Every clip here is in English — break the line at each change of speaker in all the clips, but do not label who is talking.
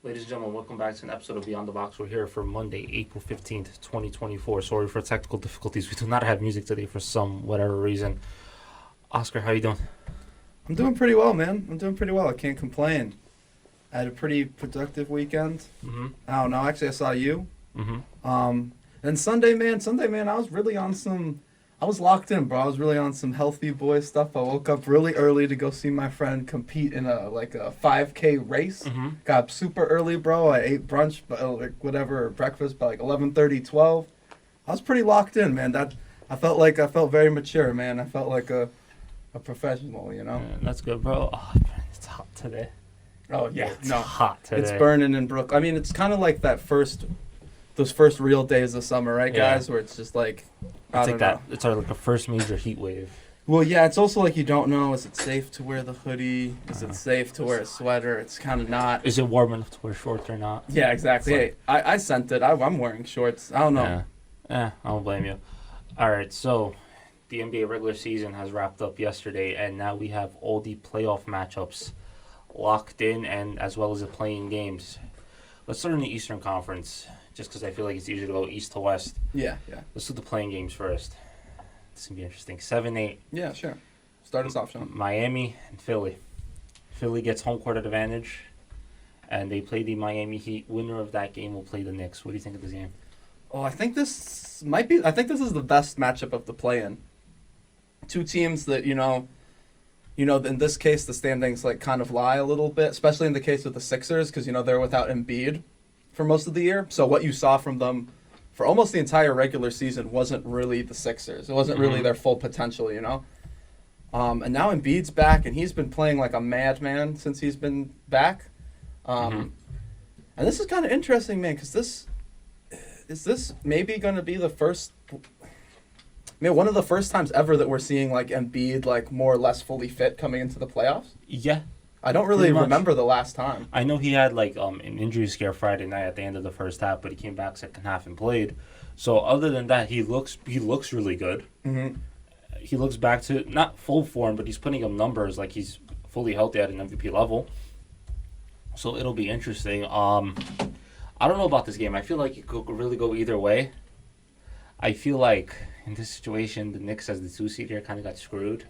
Ladies and gentlemen, welcome back to an episode of Beyond the Box. We're here for Monday, April 15th, 2024. Sorry for technical difficulties. We do not have music today for some whatever reason. Oscar, how you doing?
I'm doing pretty well, man. I'm doing pretty well. I can't complain. I had a pretty productive weekend.
Mm-hmm.
I don't know. Actually, I saw you.
Mm-hmm.
And Sunday, man, I was really on I was locked in, bro. I was really on some healthy boy stuff. I woke up really early to go see my friend compete in a 5K race.
Mm-hmm.
Got up super early, bro. I ate brunch, breakfast by 11:30, 12. I was pretty locked in, man. I felt very mature, man. I felt like a professional, you know.
Yeah, that's good, bro. Oh, it's hot today.
Oh yeah,
It's hot today.
it's burning in Brooklyn. I mean, it's kind of like those first real days of summer, right,
Yeah.
guys? Where it's just like, I
It's
don't
like
know.
that. It's like a first major heat wave.
Well, yeah, it's also like you don't know. Is it safe to wear the hoodie? Is
Uh-huh.
it safe to wear a sweater? It's kind of not.
Is it warm enough to wear shorts or not?
Yeah, exactly.
It's
Hey, I sent it. I'm wearing shorts. I don't know.
Yeah, I don't blame you. All right, so the NBA regular season has wrapped up yesterday, and now we have all the playoff matchups locked in, and as well as the playing games. Let's start in the Eastern Conference, just because I feel like it's easier to go east to west.
Yeah.
Let's do the playing games first. This is gonna be interesting. 7-8.
Yeah, sure. Start us off, Sean.
Miami and Philly. Philly gets home court advantage, and they play the Miami Heat. Winner of that game will play the Knicks. What do you think of this game?
Oh, I think this is the best matchup of the play-in. Two teams that in this case the standings kind of lie a little bit, especially in the case of the Sixers because they're without Embiid for most of the year. So what you saw from them for almost the entire regular season wasn't really the Sixers. It wasn't really
Mhm.
their full potential. And now Embiid's back and he's been playing like a madman since he's been back.
Mhm.
And this is kind of interesting, man, because this maybe going to be the first. I mean, one of the first times ever that we're seeing Embiid more or less fully fit coming into the playoffs.
Yeah,
I don't really
Pretty much.
remember the last time.
I know he had an injury scare Friday night at the end of the first half, but he came back second half and played. So other than that, he looks really good.
Mm-hmm.
He looks back to not full form, but he's putting up numbers like he's fully healthy at an MVP level. So it'll be interesting. I don't know about this game. I feel like it could really go either way. I feel like in this situation, the Knicks as the 2 seed here kind of got screwed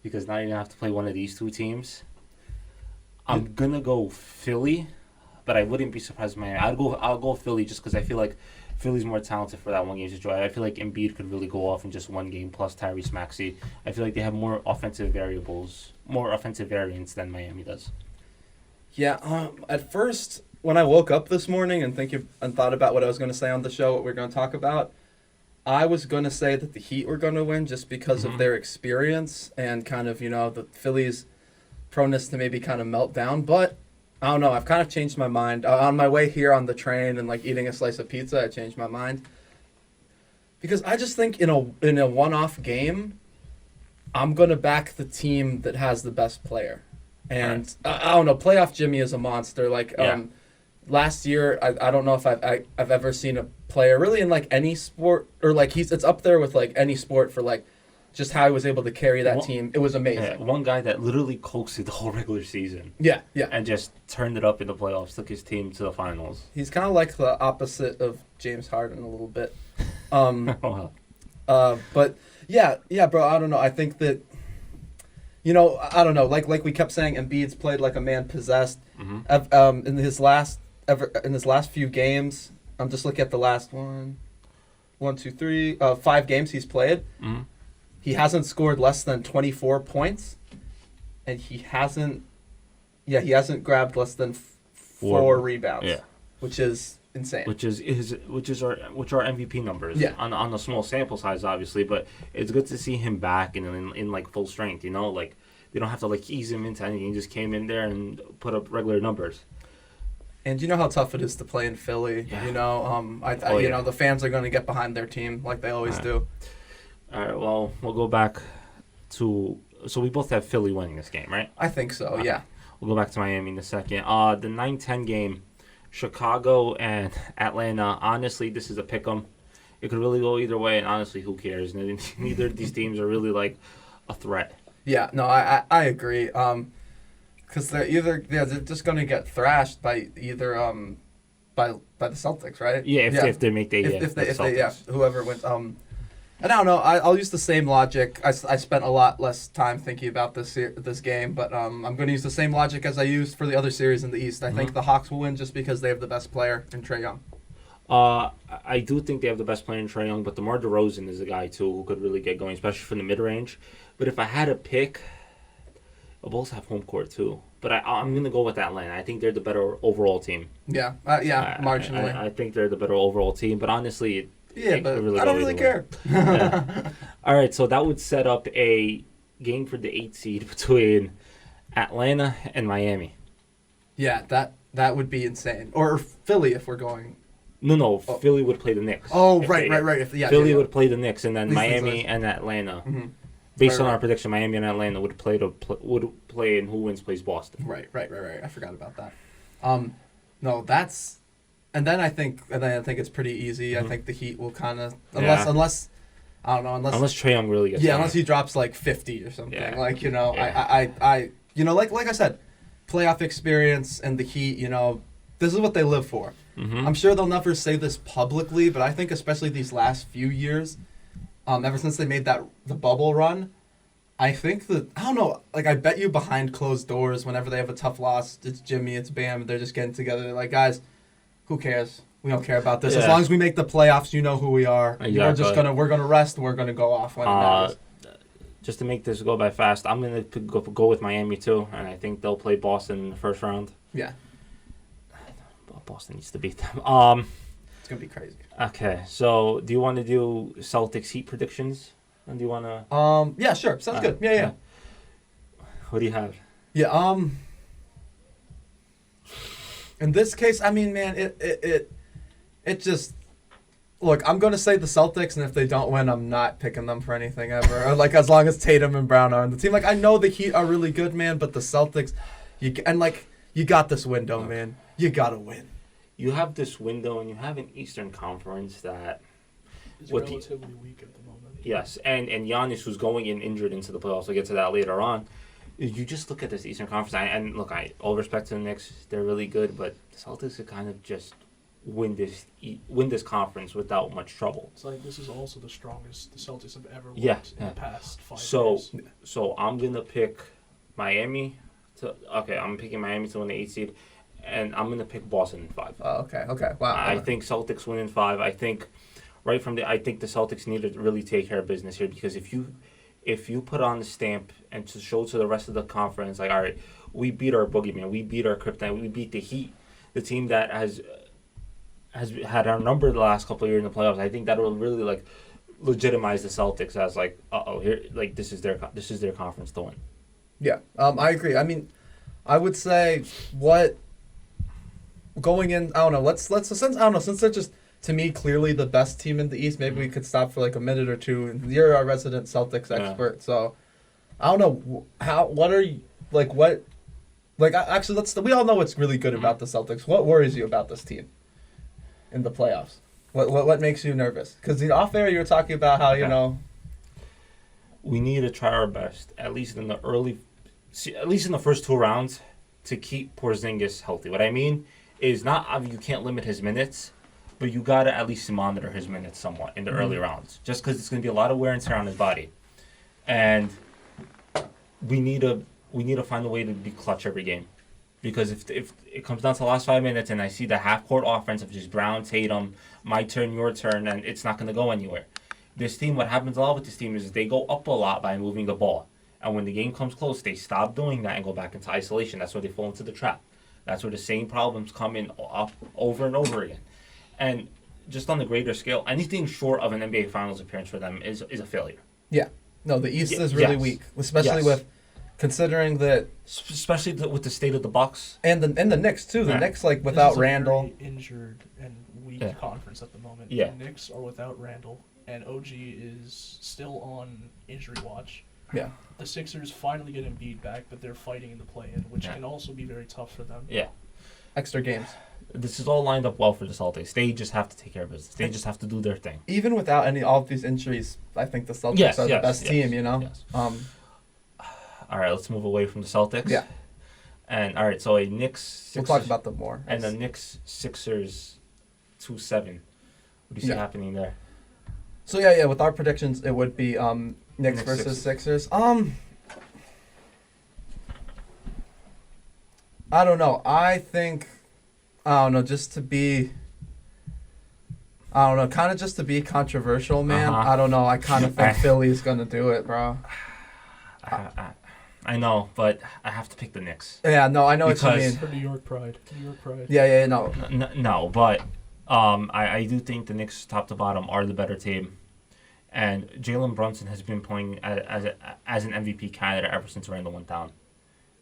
because now you're gonna have to play one of these two teams. I'm gonna go Philly, but I wouldn't be surprised. I'll go Philly just because I feel like Philly's more talented for that one game situation. I feel like Embiid could really go off in just one game plus Tyrese Maxey. I feel like they have more offensive variance than Miami does.
Yeah. At first, when I woke up this morning and thought about what I was going to say on the show, what we're going to talk about, I was going to say that the Heat were going to win just because of
Mhm.
their experience and kind of the Phillies' proneness to maybe kind of melt down. But I don't know. I've kind of changed my mind. On my way here on the train and eating a slice of pizza, I changed my mind. Because I just think in a one-off game, I'm going to back the team that has the best player. And I don't know, playoff Jimmy is a monster.
Yeah.
Last year, I don't know if I've ever seen a player really in any sport or it's up there with any sport for just how he was able to carry that
Well,
team. It was
Yeah,
amazing.
one guy that literally coaxed it the whole regular season
Yeah.
and just turned it up in the playoffs, took his team to the finals.
He's kind of like the opposite of James Harden a little bit. Um, but yeah, bro. I don't know. I think that I don't know. Like we kept saying, Embiid's played like a man possessed.
Mm-hmm.
In his last few games, I'm just looking at the last 5 games he's played.
Mm-hmm.
He hasn't scored less than 24 points, and he hasn't grabbed less than 4 rebounds.
Yeah.
Which is insane.
Which are MVP numbers.
Yeah.
On a small sample size, obviously, but it's good to see him back and in full strength. They don't have to ease him into anything. He just came in there and put up regular numbers.
And you know how tough it is to play in Philly.
Yeah.
The fans are going to get behind their team like they always do.
All right. Well, we'll go back to. So we both have Philly winning this game, right?
I think so.
Okay.
Yeah.
We'll go back to Miami in a second. The 9-10 game, Chicago and Atlanta. Honestly, this is a pick 'em. It could really go either way, and honestly, who cares? Neither of these teams are really a threat.
Yeah, no, I agree. Because they're just gonna get thrashed by either by the Celtics, right?
Yeah, if they make the
if they
Celtics.
whoever wins. And I don't know. I'll use the same logic. I spent a lot less time thinking about this game, but I'm going to use the same logic as I used for the other series in the East. I think the Hawks will win just because they have the best player in Trae Young.
I do think they have the best player in Trae Young, but DeMar DeRozan is a guy too who could really get going, especially from the mid range. But if I had to pick, the Bulls have home court too. But I'm going to go with Atlanta. I think they're the better overall team.
Yeah, marginally.
I think they're the better overall team, but honestly,
but really I don't really care.
Yeah. All right, so that would set up a game for the 8th seed between Atlanta and Miami.
Yeah, that would be insane. Or Philly if we're going.
No, Philly would play the Knicks.
Oh, right.
Philly would play the Knicks, and then Miami and Atlanta.
Mm-hmm.
Based on our prediction, Miami and Atlanta would play, and who wins plays Boston.
Right. I forgot about that. No, that's. And then I think it's pretty easy. Mm-hmm. I think the Heat will kind of unless I don't know
unless Trae Young really gets
unless he drops like 50 or something like I like I said, playoff experience and the Heat, this is what they live for.
Mm-hmm.
I'm sure they'll never say this publicly, but I think especially these last few years, ever since they made the bubble run, I think that I don't know, like I bet you behind closed doors whenever they have a tough loss, it's Jimmy, it's Bam, they're just getting together. They're like, guys, who cares? We don't care about this. As long as we make the playoffs, you know who we are. Exactly. We're gonna rest. We're gonna go off when it matters.
Just to make this go by fast, I'm gonna go with Miami too, and I think they'll play Boston in the first round.
Yeah.
Boston needs to beat them.
It's gonna be crazy.
Okay, so do you want to do Celtics Heat predictions? And do you want to?
Yeah, sure. Sounds good. Yeah.
What do you have?
Yeah. In this case, I mean, man, it just look. I'm gonna say the Celtics, and if they don't win, I'm not picking them for anything ever. Or like as long as Tatum and Brown are on the team. Like I know the Heat are really good, man, but the Celtics, you got this window, man. You gotta win.
You have this window, and you have an Eastern Conference that
is relatively weak at the moment.
Yes, and Giannis, who's going in injured into the playoffs, we'll get to that later on. You just look at this Eastern Conference, and look, all respect to the Knicks, they're really good, but the Celtics could kind of just win this conference without much trouble.
It's like this is also the strongest the Celtics have ever
won
in the past 5 years.
So I'm gonna pick Miami I'm picking Miami to win the 8th seed, and I'm gonna pick Boston in 5.
Oh, okay. Wow.
I think Celtics win in 5. I think I think the Celtics need to really take care of business here, because if you put on the stamp and to show to the rest of the conference, like, all right, we beat our boogeyman, we beat our kryptonite, we beat the Heat, the team that has had our number the last couple of years in the playoffs. I think that will really like legitimize the Celtics as like, here, like this is their conference to win.
Yeah, I agree. I mean, I would say going in. I don't know. Since they're just, to me, clearly the best team in the East. Maybe we could stop for like a minute or two. You're our resident Celtics expert, so I don't know actually, we all know what's really good about the Celtics. What worries you about this team in the playoffs? What makes you nervous? Because off air you were talking about how
we need to try our best, at least in the first 2 rounds, to keep Porzingis healthy. What I mean is not you can't limit his minutes, but you got to at least monitor his minutes somewhat in the early rounds, just because it's going to be a lot of wear and tear on his body. And we need to find a way to be clutch every game. Because if it comes down to the last 5 minutes and I see the half-court offense of just Brown, Tatum, my turn, your turn, and it's not going to go anywhere. This team, what happens a lot with this team is they go up a lot by moving the ball. And when the game comes close, they stop doing that and go back into isolation. That's where they fall into the trap. That's where the same problems come in up over and over again. And just on the greater scale, anything short of an NBA Finals appearance for them is a failure.
Yeah. No, the East is really weak, especially with considering that,
especially with the state of the Bucks
and the Knicks too. The Knicks, like, without Randall,
very injured and weak conference at the moment.
Yeah.
The Knicks are without Randall, and OG is still on injury watch.
Yeah.
The Sixers finally get Embiid back, but they're fighting in the play-in, which can also be very tough for them.
Yeah.
Extra games.
This is all lined up well for the Celtics. They just have to take care of business. They just have to do their thing.
Even without all of these injuries, I think the Celtics are the best team,
Yes.
All
right, let's move away from the Celtics.
Yeah.
And all right, so a Knicks
We'll
Sixers,
talk about them more.
and the Knicks Sixers 2-7. What do you see
Yeah.
happening there?
So yeah, with our predictions, it would be Knicks
Knicks,
versus
Sixers.
Sixers. I don't know. I don't know, kind of just to be controversial, man.
Uh-huh.
I don't know. I kind of think Philly's gonna do it, bro.
I know, but I have to pick the Knicks.
Yeah, no, I know what you
Because-
mean.
For New York pride. New York pride.
Yeah, no.
No, but I do think the Knicks, top to bottom, are the better team. And Jalen Brunson has been playing as an MVP candidate ever since Randall went down.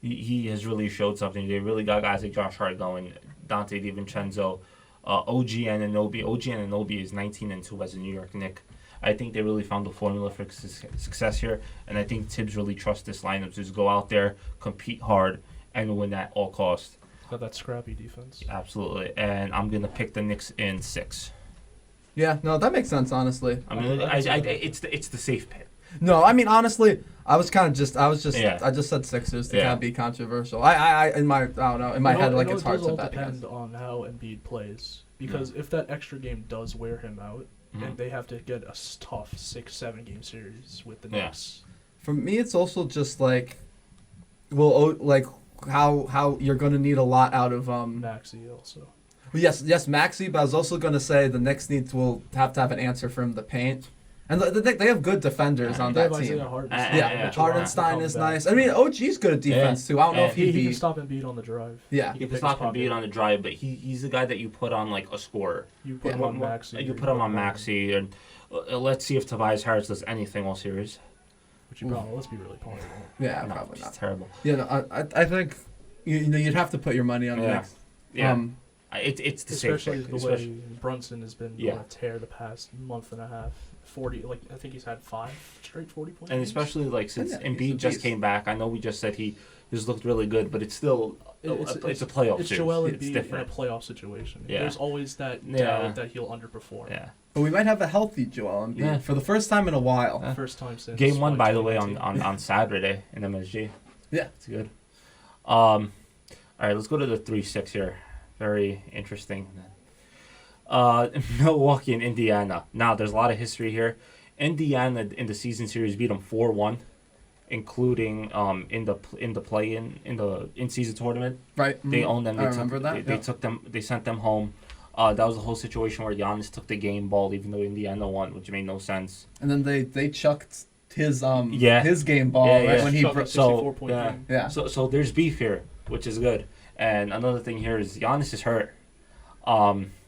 He has really showed something. They really got guys like Josh Hart going, Dante DiVincenzo, OG Anunoby. OG Anunoby is 19-2 as a New York Knick. I think they really found the formula for success here, and I think Tibbs really trusts this lineup to just go out there, compete hard, and win at all costs.
Got that scrappy defense.
Absolutely, and I'm gonna pick the Knicks in 6.
Yeah, no, that makes sense, honestly.
I mean,
I can see that.
it's the safe pick.
No, I mean honestly, I
Yeah.
just said Sixers to
Yeah.
kind of be controversial. In my head, like it's hard
It
to
does all
bet
depend
against.
on how Embiid plays. Because if that extra game does wear him out, and they have to get a tough 6-7 game series with the
Yeah.
Knicks.
For me, it's also just like, how you're gonna need a lot out of
Maxey also.
Yes, Maxey, but I was also gonna say the Knicks will have to have an answer from the paint, and they have good defenders on
They
that
have
team.
Isaiah Hartenstein.
Yeah,
Mitchell
Hartenstein
Robinson
is
come back.
nice. I mean, OG's good at defense too. I don't know if
And
he'd
He can
be.
stop Embiid on the drive.
Yeah.
You
He
can
pick
stop
his pocket.
Embiid on the drive, but he's the guy that you put on like a scorer.
You put him
Yeah.
on Maxey.
You put him on Maxey, and let's see if Tobias Harris does anything all series.
Which you probably, let's be really probably won't.
Yeah,
No,
probably
he's
not.
terrible.
Yeah, no, I think you'd have to put your money on the
Yeah.
Knicks.
Yeah,
Um,
it's the safe
Especially
pick.
the way Brunson has been
Yeah.
on a tear the past month and a half. 40, like I think he's had 5 straight 40-point
And
games.
especially like since
Yeah, he's a
Embiid just
beast.
came back, I know we just said he just looked really good, but it's still it's a playoff
It's
series.
Joel
It's
Embiid in a
different.
playoff situation.
Yeah.
There's always that
Yeah.
doubt that he'll underperform.
Yeah.
but we might have a healthy Joel Embiid
Yeah.
for the first time in a while.
Yeah.
First time since
Game 1, by the
2019.
way, on Saturday in MSG.
Yeah.
It's good. All right, let's go to the 3-6 here. Very interesting. Milwaukee and Indiana. Now, there's a lot of history here. Indiana in the season series beat them 4-1, including in the play-in in the in-season tournament.
Right.
They owned them.
I remember that.
They
yeah.
took them. They sent them home. That was the whole situation where Giannis took the game ball, even though Indiana won, which made no sense.
And then they chucked his
Yeah.
his game ball
Yeah,
right
yeah.
when he
Chuck
bro-
a 64-point
yeah.
game.
yeah.
So there's beef here, which is good. And another thing here is Giannis is hurt.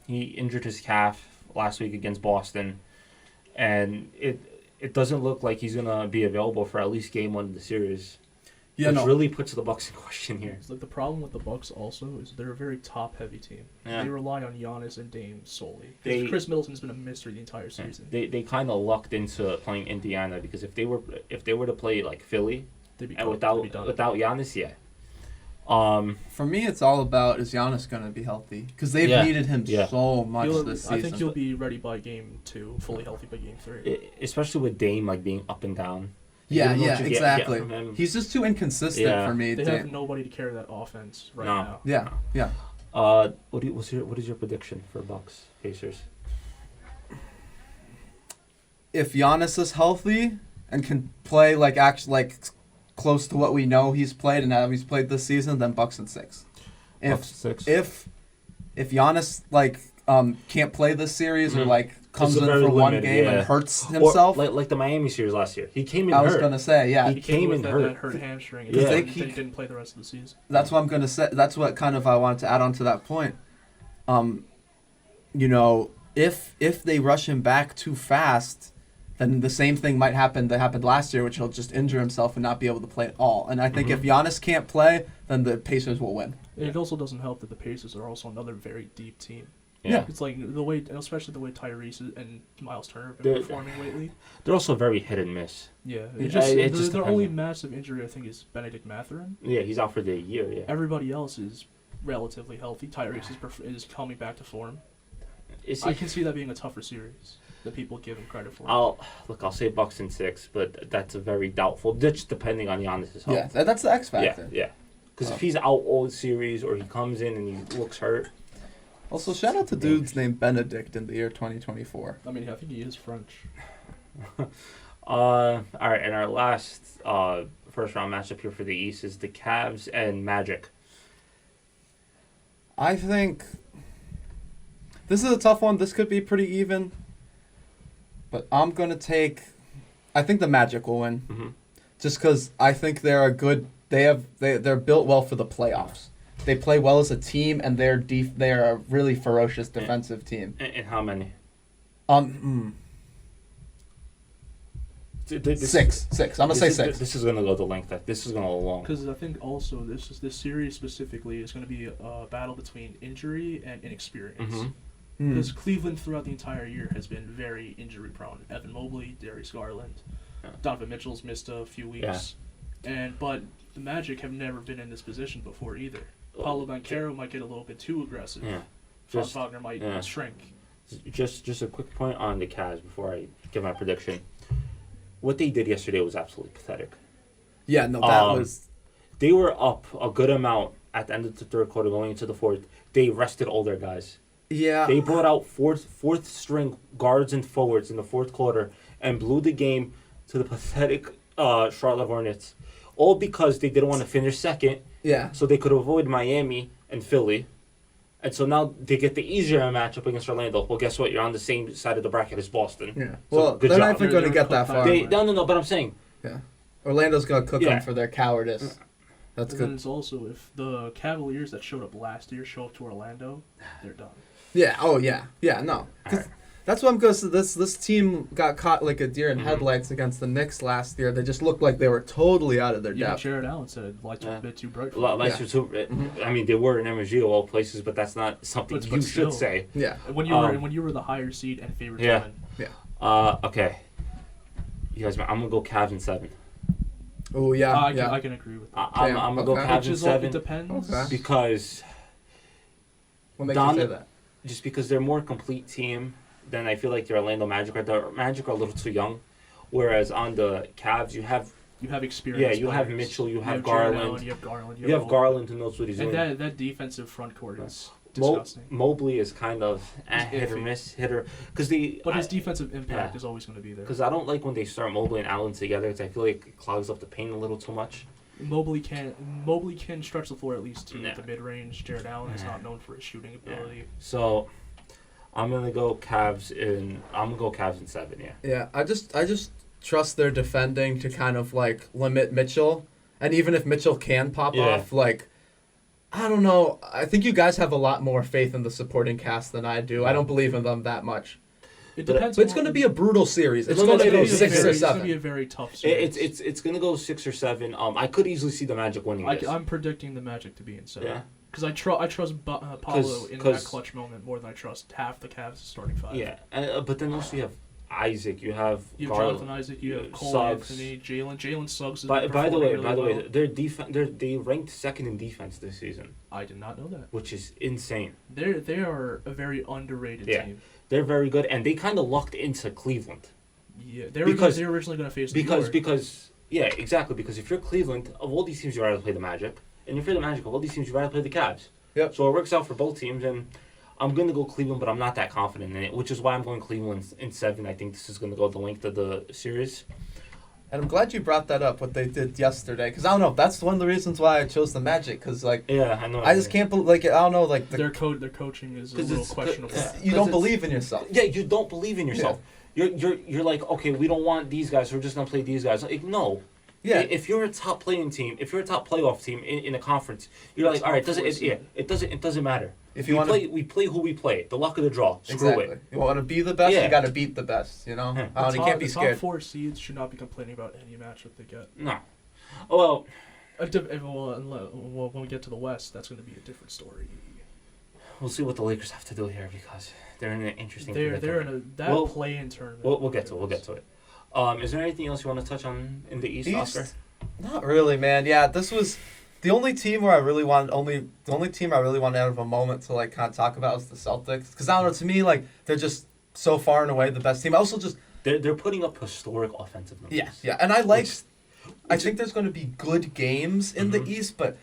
He injured his calf last week against Boston, and it doesn't look like he's gonna be available for at least game 1 of the series.
Yeah,
which
no.
really puts the Bucks in question here.
It's like the problem with the Bucks also is they're a very top-heavy team.
Yeah.
They rely on Giannis and Dame solely.
They-
Chris Middleton's been a mystery the entire season.
They kind of lucked into playing Indiana because if they were to play like Philly
They'd be
and
done. They'd be done.
without Giannis, yeah.
For me, it's all about is Giannis going to be healthy because they've
Yeah.
seeded him
Yeah.
so much
He'll-
this
I
season.
think he'll be ready by game 2, fully healthy by game 3.
Especially with Dame like being up and down.
Yeah,
You don't know
yeah,
what you get
exactly.
from him.
He's just too inconsistent
Yeah.
for me.
They
to-
have nobody to carry that offense right
No.
now.
yeah.
What is your prediction for Bucks Pacers?
If Giannis is healthy and can play close to what we know he's played and how he's played this season, then Bucks in 6.
Bucks 6.
If Giannis can't play this series or
Mhm.
comes
It's
in
very
for one
limited,
game
yeah.
and hurts himself,
Or like the Miami series last year. He came in
I was
hurt.
gonna say
He came
with
in
that
hurt.
hurt hamstring, and
Yeah.
then
He-
he didn't play the rest of the season.
that's what I'm gonna say. That's what kind of I wanted to add on to that point. If they rush him back too fast, then the same thing might happen that happened last year, which he'll just injure himself and not be able to play at all. And I think if Giannis can't play, then the Pacers will win.
And it also doesn't help that the Pacers are also another very deep team.
Yeah.
It's like especially the way Tyrese and Miles Turner have
They're-
been performing lately.
They're also very hit and miss.
Yeah,
It
it's just,
just
their
depends
only
on-
massive injury I think is Benedict Mathurin.
Yeah, he's out for the year. Yeah.
Everybody else is relatively healthy. Tyrese is coming back to form.
Is
I
he-
can see that being a tougher series than people give him credit for.
I'll say Bucks in 6, but that's a very doubtful. Just depending on Giannis' health.
Yeah, that's the X factor.
Yeah. Because if he's out all series or he comes in and he looks hurt,
Also, shout out to dudes named Benedict in the year 2024.
I mean, I think he is French.
all right, and our last first round matchup here for the East is the Cavs and Magic.
I think this is a tough one. This could be pretty even. But I'm going to take... I think the Magic will win.
Mm-hmm.
Just because I think they're a good... They're built well for the playoffs. They play well as a team, and they're a really ferocious defensive team.
And how many?
Six. I'm gonna say six.
This is gonna go the length. This is gonna go long.
Because I think also this series specifically is going to be a battle between injury and inexperience.
Mm-hmm.
Because Cleveland throughout the entire year has been very injury prone. Evan Mobley, Darius Garland,
Yeah.
Donovan Mitchell's missed a few weeks, but the Magic have never been in this position before either. Paulo Banchero might get a little bit too aggressive.
Yeah.
Franz Wagner might shrink.
Just a quick point on the Cavs before I give my prediction. What they did yesterday was absolutely pathetic.
Yeah, no, that was...
They were up a good amount at the end of the third quarter going into the fourth. They rested all their guys.
Yeah.
They brought out fourth string guards and forwards in the fourth quarter and blew the game to the pathetic Charlotte Hornets. All because they didn't want to finish second.
Yeah.
So they could avoid Miami and Philly. And so now they get the easier matchup against Orlando. Well, guess what? You're on the same side of the bracket as Boston.
Yeah.
So
Well,
good
they're
job.
not even going to get that far.
No, but I'm saying.
Yeah. Orlando's going to cook
Yeah.
them for their cowardice. That's
And then
good.
it's also, if the Cavaliers that showed up last year show up to Orlando, they're done.
Yeah. Oh, yeah. Yeah, no. 'Cause
Alright.
that's what I'm going to say. This team got caught like a deer in headlights against the Knicks last year. They just looked like they were totally out of their
Yeah,
depth.
Jared Allen said lights were a bit too bright for
Lights
them.
are too. I mean, they were in MSG of all places, but that's not something
But
you
still.
should say.
Yeah.
When you were the higher seed and favorite to
Yeah.
win.
Yeah.
Okay. You guys, I'm gonna go Cavs in 7.
Oh, yeah.
I can agree with that.
I'm
Damn,
gonna go
okay.
Cavs
Which
in
is all,
7
it depends.
Okay.
because
What makes you say that?
just because they're a more complete team than I feel like the Orlando Magic are. The Magic are a little too young, whereas on the Cavs you have
experience.
you have
players.
Mitchell, you have
Jared
Garland,
Allen, you have Garland.
you have
Mobley.
Garland who knows what he's
And
doing.
that defensive front court is
Mo-
disgusting.
Mobley is kind of
He's
hit or
iffy.
miss, hitter because
But his defensive impact
yeah.
is always going to be there.
because I don't like when they start Mobley and Allen together because I feel like it clogs up the paint a little too much.
Mobley can stretch the floor at least to
Yeah.
the mid range. Jared Allen is
Yeah.
not known for his shooting ability.
So I'm gonna go Cavs in 7. Yeah.
Yeah, I just trust their defending to kind of like limit Mitchell, and even if Mitchell can pop
Yeah.
off, like I don't know. I think you guys have a lot more faith in the supporting cast than I do. I don't believe in them that much.
It
But-
depends.
But it's
on-
going to be a brutal series. It's
No,
going
no,
to
it
go
is.
It's
6 or
It's going to be
7.
a very tough series.
It's gonna go 6 or 7. I could easily see the Magic winning this.
I'm predicting the Magic to be in 7.
Yeah.
Because I trust Paulo in
'cause-
that clutch moment more than I trust half the Cavs' starting 5.
Yeah, but then also you have Isaac, you have
You have
Garland.
Jonathan Isaac, you have Cole
Suggs.
Anthony, Jalen Suggs. Has
By
been
the
performing
way,
really well.
their defense they ranked second in defense this season,
I did not know that.
which is insane.
They are a very underrated
Yeah.
team.
They're very good, and they kind of lucked into Cleveland
Yeah, they
Because-
were originally going to face New
because
York.
yeah, exactly. Because if you're Cleveland, of all these teams, you rather play the Magic, and if you're the Magic, of all these teams, you rather play the Cavs.
Yep.
So it works out for both teams, and I'm gonna go Cleveland, but I'm not that confident in it, which is why I'm going Cleveland in 7. I think this is gonna go the length of the series.
And I'm glad you brought that up, what they did yesterday. Because I don't know, that's one of the reasons why I chose the Magic. Because, like,
Yeah, I know.
I just can't believe, like, I don't know, like,
Their coaching is a
'Cause
little
it's-
questionable.
yeah.
you don't believe in yourself.
Yeah, you don't believe in yourself. You're like, okay, we don't want these guys. We're just gonna play these guys. Like, no.
Yeah.
If you're a top playing team, if you're a top playoff team in a conference, you're
It's
like, all right,
top four seed.
it doesn't matter.
If you want to...
we play who we play. The luck of the draw. Screw
Exactly.
it.
You want to be the best,
Yeah.
you got to beat the best, you know?
Yeah.
You can't be
the
scared.
top 4 seeds should not be complaining about any matchup they get.
No. Oh, well,
Well, when we get to the West, that's going to be a different story.
we'll see what the Lakers have to do here because they're in an interesting.
They're in
predicament.
a
We'll-
play-in tournament.
We'll get to it. Is there anything else you want to touch on in the East, Oscar?
Not really, man. Yeah, this was the only team where I really wanted out of a moment to like kind of talk about was the Celtics. Because I don't know, to me, like they're just so far and away the best team. I also just
They're putting up historic offensive numbers.
yeah, and I like.
Which-
I think there's going to be good games in the
Mhm.
East, but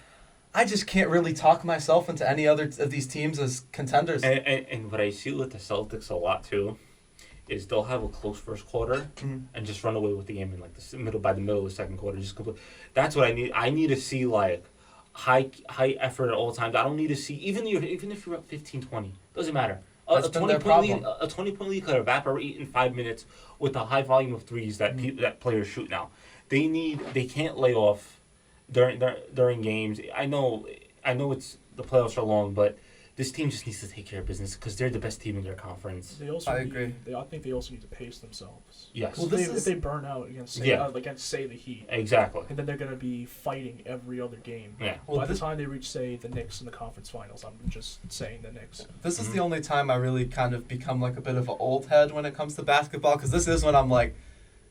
I just can't really talk myself into any other of these teams as contenders.
And what I see with the Celtics a lot too is they'll have a close first quarter
Mhm.
and just run away with the game in like by the middle of the second quarter. Just complete. That's what I need. I need to see like high effort at all times. I don't need to see even if you're up 15-20, doesn't matter.
That's
A
been
20
their
point lead,
problem.
a 20-point lead could evaporate in 5 minutes with a high volume of threes that that players shoot now. They can't lay off during games. I know it's the playoffs are long, but this team just needs to take care of business because they're the best team in their conference.
They also
I
need,
agree.
I think they also need to pace themselves.
Yes.
Well,
If they burn out against say the Heat,
Exactly.
and then they're going to be fighting every other game.
Yeah.
Well,
By the
this-
time they reach, say, the Knicks in the conference finals, I'm just saying the Knicks.
This is
Mhm.
the only time I really kind of become like a bit of an old head when it comes to basketball, because this is when I'm like,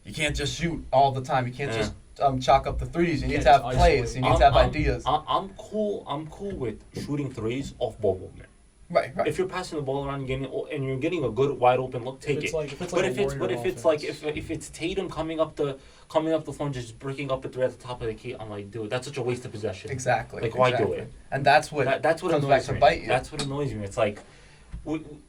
you can't just shoot all the time. You can't
Yeah.
just chalk up the threes. You need
Can't
to have
just
plays.
isolate.
You need to have ideas.
I'm cool. I'm cool with shooting threes off ball movement.
Right, right.
If you're passing the ball around and you're getting a good wide open look, take it.
If it's
But
like
if it's like if it's Tatum coming up the floor and just breaking up a three at the top of the key, I'm like, dude, that's such a waste of possession.
Exactly.
Like, why do
exactly.
it?
And that's what
That's what
comes
annoys
back to
me.
bite you.
That's what annoys me. It's like,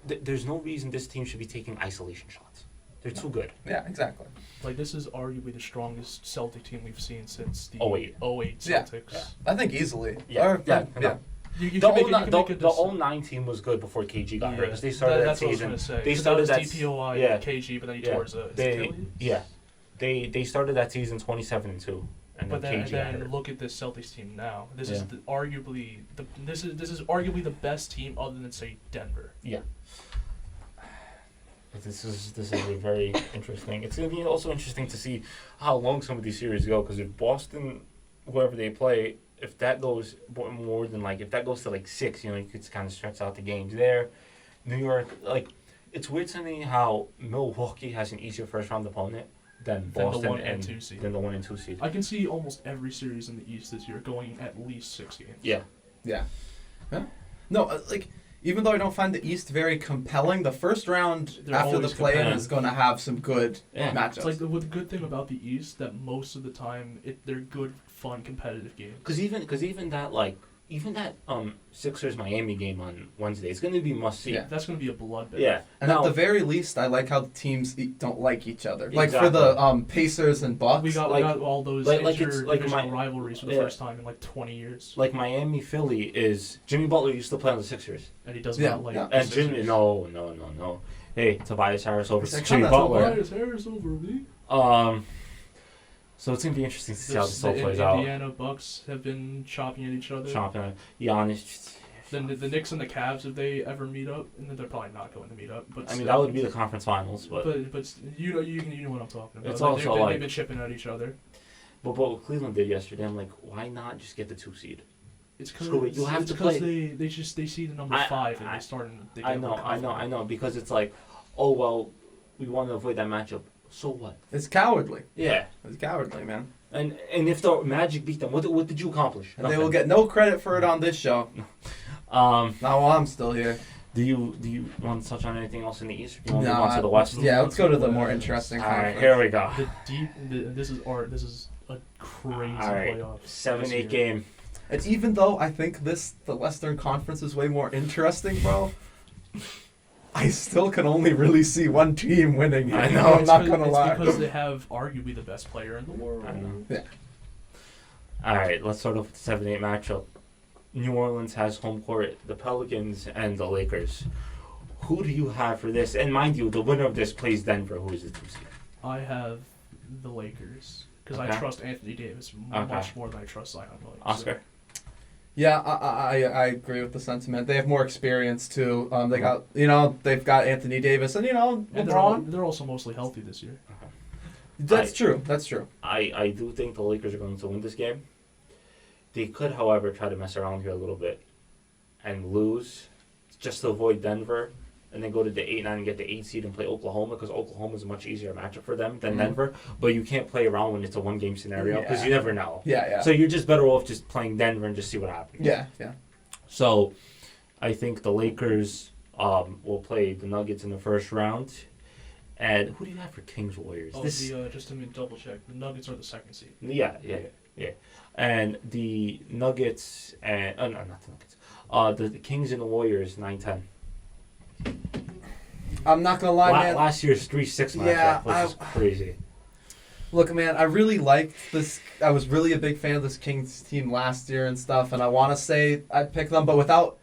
there's no reason this team should be taking isolation shots. They're too good.
Yeah, exactly.
Like, this is arguably the strongest Celtic team we've seen since the
08.
08
Yeah.
Celtics.
Yeah.
I think easily.
Yeah,
Or-
yeah,
yeah.
You
The
can make, you can make a
09 team was good before KG got hurt because they started that
that's
season.
What I was gonna say.
They
'Cause
started
that
that
was DPOI
yeah.
and KG, but then he
Yeah.
tore his
They
Achilles.
yeah, they started that season 27-2, and
But
then
then,
KG got hurt.
look at this Celtics team now. This
Yeah.
is arguably the best team other than say Denver.
Yeah. But this is a very interesting. It's going to be also interesting to see how long some of these series go because if Boston, whoever they play, if that goes more than if that goes to 6, you could kind of stretch out the games there. New York, it's weird to me how Milwaukee has an easier first round opponent than Boston
the 1 and 2 seed.
than the 1 and 2 seed.
I can see almost every series in the East this year going at least 6 games.
Yeah.
Yeah. Huh? No, even though I don't find the East very compelling, the first round
They're
after the
always
play-in
compelling.
is going to have some good
Yeah.
matchups.
It's like the good thing about the East that most of the time they're good, fun, competitive games.
Because even that Sixers Miami game on Wednesday, it's going to be must see.
Yeah.
That's going to be a bloodbath.
Yeah.
and
Now-
at the very least, I like how the teams don't like each other. Like for the Pacers and Bucks.
We got all those
like it's like
interdivisional rivalries for the
yeah.
first time in 20 years,
like Miami Philly is Jimmy Butler used to play on the Sixers.
and he does
Yeah,
not like.
yeah.
the
And Jimmy
Sixers.
no. Hey, Tobias Harris over
He's like,
Jimmy
"Shut up,
Butler.
Tobias Harris over me.
So it's gonna be interesting to see how this
The
all plays out.
Indiana Bucks have been chopping at each other.
Champion Giannis.
Then the Knicks and the Cavs, if they ever meet up, and then they're probably not going to meet up. But
I mean
still.
that would be the conference finals, but
But you know what I'm talking about.
It's
Like,
also
they've been chipping at each other.
what Cleveland did yesterday, I'm like, why not just get the 2 seed?
It's because
Screw it, you'll have to
they see the number 5 and they start. They
I
get
know,
more
I know,
confident.
I know, because it's like, oh well, we want to avoid that matchup. So what?
It's cowardly.
Yeah.
It's cowardly, man.
And if the Magic beat them, what did you accomplish?
And they will get no credit for it on this show. Not while I'm still here.
Do you want to touch on anything else in the East? Or do you want to
No,
move on to the West?
Yeah, let's go to the more interesting
All right,
conference.
here we go.
This is a crazy
All right,
playoff.
7-8
year.
game.
And even though I think the Western Conference is way more interesting, bro, I still can only really see one team winning.
I
I
know,
know, I'm
It's
not
'cause-
gonna
it's
lie.
because they have arguably the best player in the world.
I know.
Yeah.
All right, let's start off with the 7-8 matchup. New Orleans has home court, the Pelicans and the Lakers. Who do you have for this? And mind you, the winner of this plays Denver, who is the 2 seed.
I have the Lakers because I
Okay.
trust Anthony Davis
Okay.
much more than I trust Zion Williamson.
Oscar?
Yeah, I agree with the sentiment. They have more experience too. They got they've got Anthony Davis and
And
LeBron.
they're also mostly healthy this year.
That's true. That's true.
I do think the Lakers are going to win this game. They could, however, try to mess around here a little bit and lose just to avoid Denver and then go to the 8-9 and get the 8 seed and play Oklahoma because Oklahoma is a much easier matchup for them than
Mhm.
Denver. But you can't play around when it's a one-game scenario because
Yeah.
you never know.
Yeah.
So you're just better off just playing Denver and just see what happens.
Yeah.
So I think the Lakers will play the Nuggets in the first round. And who do you have for Kings Warriors?
Oh, just to double check, the Nuggets are the second seed.
Yeah. And the Nuggets and no, not the Nuggets. The Kings and the Warriors 9-10.
I'm not gonna lie, man.
Last year's 3-6 matchup
Yeah,
was just crazy.
Look, man, I really liked this. I was really a big fan of this Kings team last year and stuff, and I want to say I'd pick them, but without.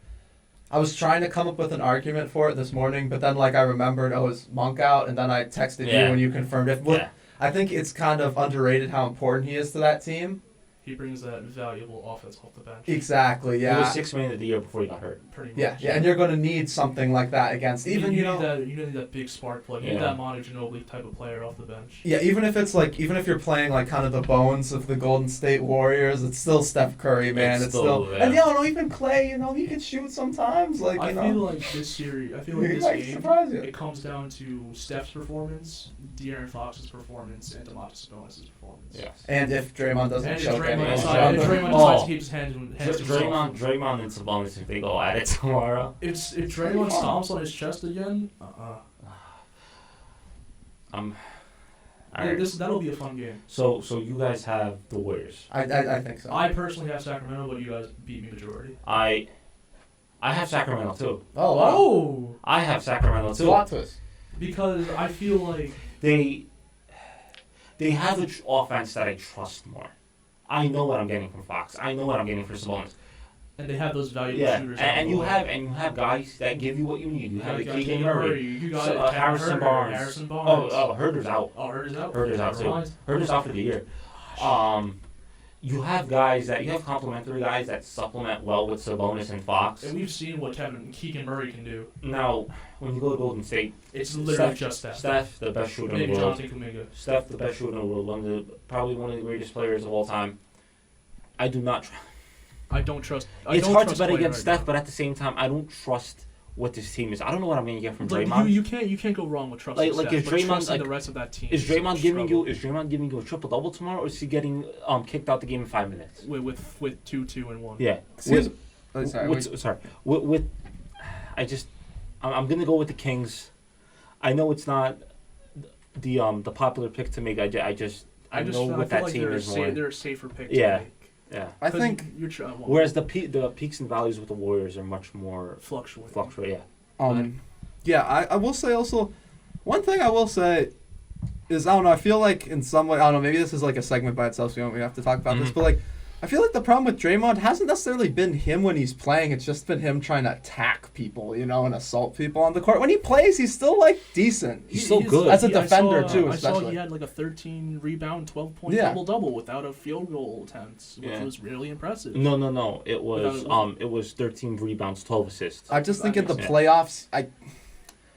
I was trying to come up with an argument for it this morning, but then I remembered it was Monk out, and then I texted you and you confirmed it. Well,
Yeah.
I think it's kind of underrated how important he is to that team.
He brings that valuable offense off the bench.
Exactly,
He
yeah.
was 6 man of the year before he got hurt.
Pretty much.
Yeah, and you're going to need something like that against even
you
you know.
need that big spark plug. You need that Manu Ginobili type of player off the bench.
Yeah, even if you're playing kind of the bones of the Golden State Warriors, it's still Steph Curry, man. It's still
yeah.
and even Clay, he can shoot sometimes.
I feel like this series, this game,
surprise you.
it comes down to Steph's performance, De'Aaron Fox's performance, and Domantas Sabonis' performance.
Yes.
And if Draymond doesn't
And if
choke
Draymond
anyone.
decides to keep his hands to himself.
Draymond and Sabonis, if they go at it tomorrow.
If Draymond stomps on his chest again,
All right.
That'll be a fun game.
So you guys have the Warriors.
I think so.
I personally have Sacramento, but you guys beat me majority.
I have Sacramento too.
Oh, wow.
Oh!
I have Sacramento too.
Plot twist.
Because I feel like
They have an offense that I trust more. I know what I'm getting from Fox. I know what I'm getting from Sabonis.
and they have those valuable
Yeah,
shooters.
and you have guys that give you what you need. You have the Keegan Murray.
You got
Harrison Barnes.
Harrison Barnes.
Herder's out.
Oh, Herder's out.
Herder's out
Never
too.
mind.
Herder's out for the year. You have complementary guys that supplement well with Sabonis and Fox.
And we've seen what Keegan Murray can do.
Now, when you go to Golden State,
It's literally just that.
Steph, the best shooter in
Maybe
the world.
Jonathan Kuminga.
Steph, the best shooter in the world, probably one of the greatest players of all time. I do not.
I don't trust.
It's hard to bet
Clay
against
right
Steph, but at the same time, I don't trust what this team is. I don't know what I'm going to get from
now.
Draymond.
You can't go wrong with trusting
Like,
Steph,
if
but
Draymond,
trusting
like,
the rest of that team.
Is Draymond giving
struggle.
you a triple double tomorrow, or is he getting kicked out the game in 5 minutes?
with 2, 2, and 1?
Yeah. I'm gonna go with the Kings. I know it's not the popular pick to make. I know what that team is more.
They're a safer pick.
Yeah.
To make.
Yeah.
I think.
Whereas the peaks and valleys with the Warriors are much more
Fluctuate.
Yeah.
Yeah, I will say also, one thing I will say is, I don't know, I feel like in some way, I don't know, maybe this is like a segment by itself, so we have to talk about this, but like, I feel like the problem with Draymond hasn't necessarily been him when he's playing, it's just been him trying to attack people, and assault people on the court. When he plays, he's still like decent.
He's still good.
As a defender too,
I saw
especially.
he had like a 13 rebound, 12-point
Yeah.
double-double without a field goal attempt, which
Yeah.
was really impressive.
No. It was
Without
it was 13 rebounds, 12 assists.
I just think in the
makes sense.
playoffs,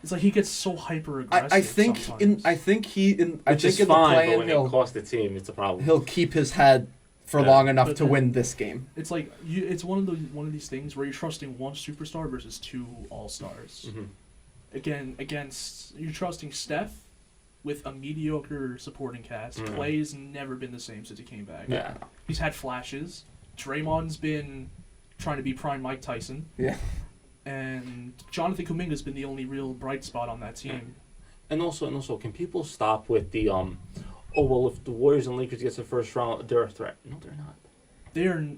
It's like he gets so hyper aggressive.
I think
sometimes.
in the
Which is fine, but
play-in
when it costs the team, it's a problem.
he'll keep his head for
Yeah.
long enough
But
to
then-
win this game.
It's like it's one of these things where you're trusting one superstar versus two all-stars.
Mhm.
Again, you're trusting Steph with a mediocre supporting cast.
Mhm.
Clay's never been the same since he came back.
Yeah.
He's had flashes. Draymond's been trying to be prime Mike Tyson.
Yeah.
And Jonathan Kuminga's been the only real bright spot on that team.
And also, can people stop with the if the Warriors and Lakers gets the first round, they're a threat. No, they're not.
They're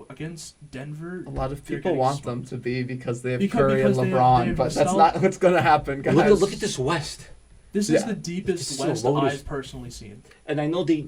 against Denver.
A lot of
they're
people
getting
want
smoked.
them to be because they have
Because
Curry and
they have
LeBron, but that's
nostalgia.
not what's going to happen, guys.
Look at this West.
This is
Yeah.
the deepest
This is
West
a loaded-
I've personally seen.
And I know they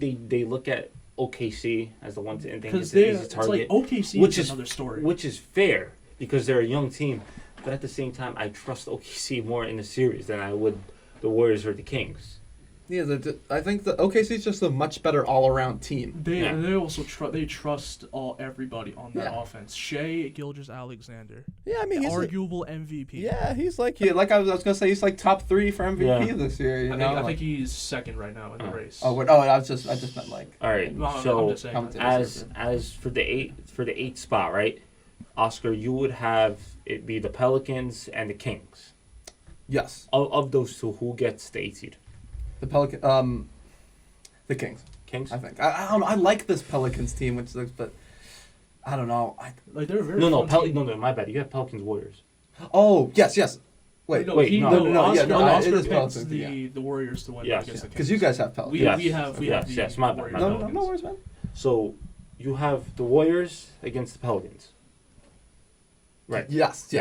look at OKC as the one to think
Because
it's an easy
it's
target,
like OKC
which
is
is
another story.
which is fair because they're a young team. But at the same time, I trust OKC more in the series than I would the Warriors or the Kings.
Yeah, I think the OKC is just a much better all-around team.
They also trust everybody on that
Yeah.
offense. Shea Gilgeous-Alexander,
Yeah, I mean, he's
arguable MVP.
he's like I was gonna say he's like top 3 for MVP
Yeah.
this year.
I think he's second right now in the race.
I just meant like.
All right,
No, I'm
so
just saying.
commentators.
as for the eighth spot, right, Oscar, you would have it be the Pelicans and the Kings.
Yes,
Of those two, who gets the 8th seed?
the the Kings.
Kings.
I think. I don't know. I like this Pelicans team, but I don't know.
Like they're a very
No,
fun team.
no, my bad. You have Pelicans Warriors.
Oh yes. Wait,
No,
wait,
he,
no,
no,
no,
Oscar,
yeah, no,
Oscar
it is
picks
Pelicans,
the Warriors to win
Yes.
against the Kings.
because you guys have Pelicans.
We
Yes.
have
Yes,
the
yes, my bad,
Warriors
my
No,
bad.
no, no worries, man.
So you have the Warriors against the Pelicans. Right.
Yes.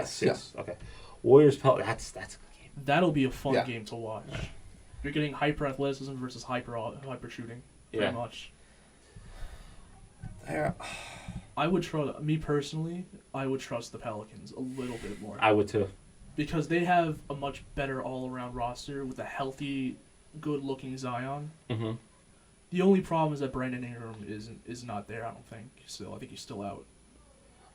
Okay. Warriors Pelicans. That's a good game.
That'll be a fun
Yeah.
game to watch. You're getting hyper athleticism versus hyper shooting. Pretty
Yeah.
much.
There-
I would trust me personally. I would trust the Pelicans a little bit more
I would too.
because they have a much better all-around roster with a healthy, good-looking Zion.
Mm-hmm.
The only problem is that Brandon Ingram is not there. I don't think. Still, I think he's still out.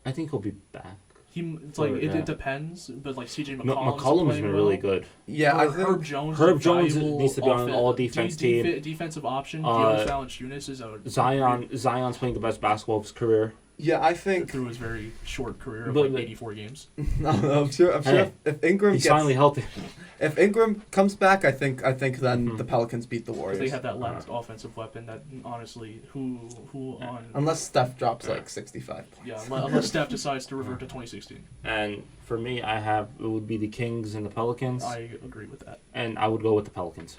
I think he'll be back.
It's like
Yeah.
it depends, but like CJ
No,
McCollum's
McCollum's
playing
been
well.
really good.
Yeah, I
Herb
think
Jones.
Herb
is a
Jones
valuable
needs to be on an all-defense team.
Defensive option.
Uh,
Jonas Valanciunas is a
Zion's playing the best basketball of his career.
I think
through his very short career of
But-
like 84 games.
I'm sure
Hey,
if Ingram
He's
gets
finally healthy.
if Ingram comes back, I think then
Mhm.
the Pelicans beat the
'Cause
Warriors.
they have that last offensive weapon that honestly, who on
Unless Steph drops like 65 points.
yeah, unless Steph decides to revert to 2016.
And for me, it would be the Kings and the Pelicans,
I agree with that.
and I would go with the Pelicans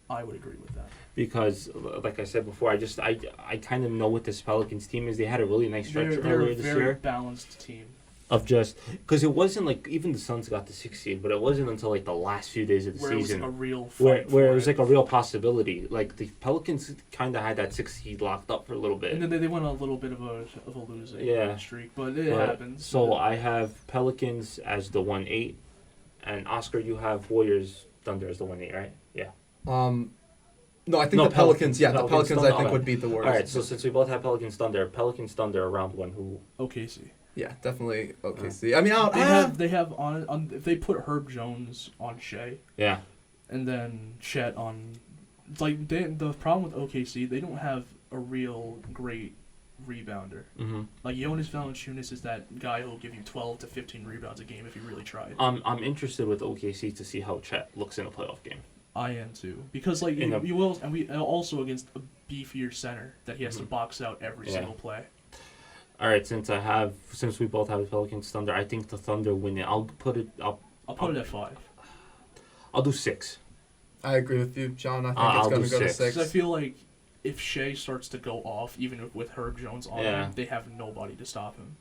I would agree with that.
because, like I said before, I kind of know what this Pelicans team is. They had a really nice stretch
They're
earlier
a
this
very
year
balanced team.
of just because it wasn't like even the Suns got the 6th seed, but it wasn't until like the last few days of the
Where it was
season
like a real
where
fight
where
for
it was like a real possibility. Like the Pelicans kind of had that 6th seed locked up for a little bit.
and then they went on a little bit of a losing
Yeah.
streak, but it
But-
happens.
So I have Pelicans as the 1-8, and Oscar, you have Warriors Thunder as the 1-8, right? Yeah.
No, I think
No,
the Pelicans. Yeah, the
Pelicans,
Pelicans. I
Thunder,
think
okay.
would beat the
All
Warriors.
right. So since we both have Pelicans Thunder around one, who?
OKC.
Yeah, definitely OKC. I mean, I
They have on if they put Herb Jones on Shea
Yeah.
and then Chet on, it's like the problem with OKC, they don't have a real great rebounder.
Mm-hmm.
Like Jonas Valanciunas is that guy who'll give you 12 to 15 rebounds a game if you really tried.
I'm interested with OKC to see how Chet looks in a playoff game.
I am too, because like you will, and we also against a beefier center that he has to box out every
Yeah.
single play.
All right. Since we both have Pelicans Thunder, I think the Thunder win it. I'll put it up.
I'll put it at 5.
I'll do 6.
I agree with you, John. I think
I'll
it's going
do
to go to
6.
6.
Because I feel like if Shea starts to go off, even with Herb Jones on
Yeah.
him, they have nobody to stop him.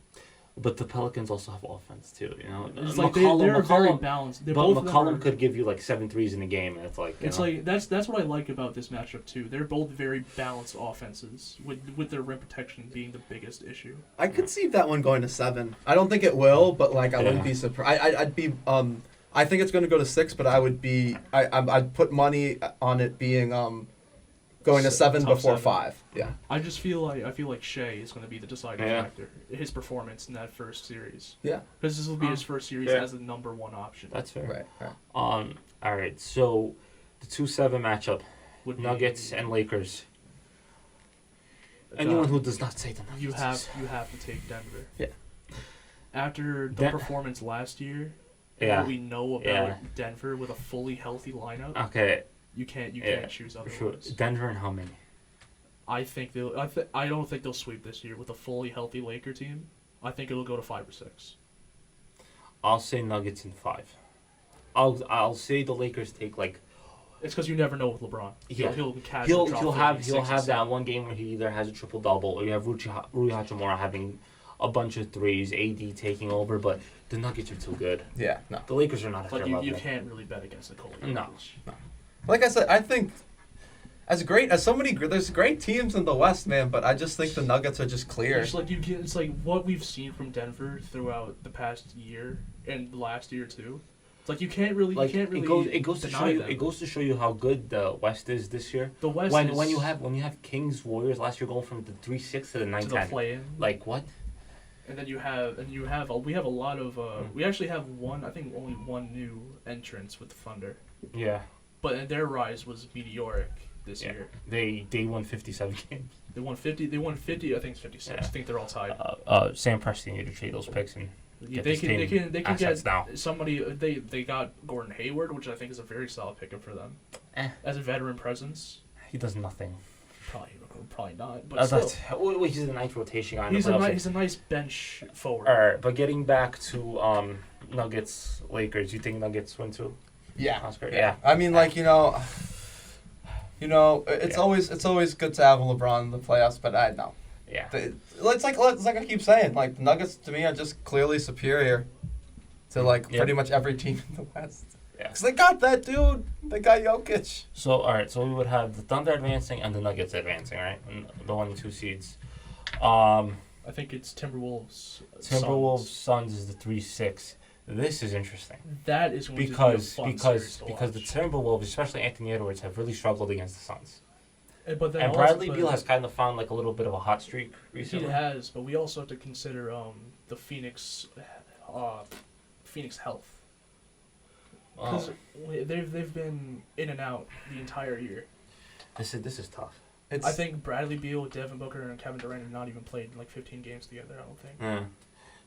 But the Pelicans also have offense too. You know,
It's like they're very balanced. They're
but
both of them
McCollum
are-
could give you like 7 threes in a game, and it's like you
It's
know.
like that's what I like about this matchup too. They're both very balanced offenses, with their rim protection being the biggest issue.
I could see that one going to 7. I don't think it will, but like I wouldn't be surprised. I'd be I think it's going to go to 6, but I would be I'd put money on it being going to 7
Top
before
7.
5. Yeah.
I feel like Shea is going to be the deciding
Yeah.
factor. His performance in that first series,
Yeah.
because this will be his first series
Yeah.
as the number 1 option.
That's fair.
Right.
All right. So the 2-7 matchup:
Would be-
Nuggets and Lakers.
uh,
Anyone who does not say the Nuggets.
you have to take Denver.
Yeah.
After the performance last year, and
Yeah.
what we know about
Yeah.
Denver with a fully healthy lineup,
Okay.
you can't choose
For sure.
otherwise.
Denver and how many?
I think I don't think they'll sweep this year with a fully healthy Laker team. I think it'll go to 5 or 6.
I'll say Nuggets in 5. I'll say the Lakers take like
It's because you never know with LeBron.
Yeah.
He'll casually drop
he'll
50,
have
60,
that one game where he either has a triple double or you have Rui Hachimura having a bunch of threes, AD taking over, but the Nuggets are too good.
Yeah. No.
The Lakers are not at
Like
their
you
level.
can't really bet against Nikola
No.
Jokic.
Like I said, I think there's great teams in the West, man, but I just think the Nuggets are just clear.
It's like it's like what we've seen from Denver throughout the past year and last year too. It's like you can't really
it goes to
deny
show you
them.
it goes to show you how good the West is this year.
The West
when
is
when you have Kings Warriors last year going from the 3-6 to the
to the
9-10.
play-in.
Like what?
And then we have a lot of we actually have only one new entrance with the Thunder,
Yeah.
but their rise was meteoric this
Yeah.
year.
They won 57 games.
They won 50. I think it's 56.
Yeah.
I think they're all tied.
Sam Preston need to trade those picks and get
they
this
can
team
get
assets now.
somebody. They got Gordon Hayward, which I think is a very solid pickup for them as a veteran presence.
He does nothing.
Probably not, but still.
He's a nice rotation guy.
He's a nice bench forward.
All right, but getting back to Nuggets Lakers, you think Nuggets win too?
Yeah.
Oscar? Yeah.
I mean, like You know, it's
Yeah.
always good to have a LeBron in the playoffs, but I know.
Yeah.
It's like I keep saying, like the Nuggets to me are just clearly superior to like
Yep.
pretty much every team in the West.
Yeah.
Cause they got that dude. They got Jokic.
So all right, so we would have the Thunder advancing and the Nuggets advancing, right? And the 1 and 2 seeds.
I think it's Timberwolves.
Timberwolves
Suns.
Suns is the 3-6. This is interesting
That is going to
because
be a fun
because
series to
because the
watch.
Timberwolves, especially Anthony Edwards, have really struggled against the Suns.
But then
And
also-
Bradley
but
Beal has kind of found like a little bit of a hot streak
He
recently.
has, but we also have to consider the Phoenix health. Because they've been in and out the entire year.
This is tough.
It's,
I think Bradley Beal, Devin Booker, and Kevin Durant have not even played like 15 games together. I don't think.
Yeah.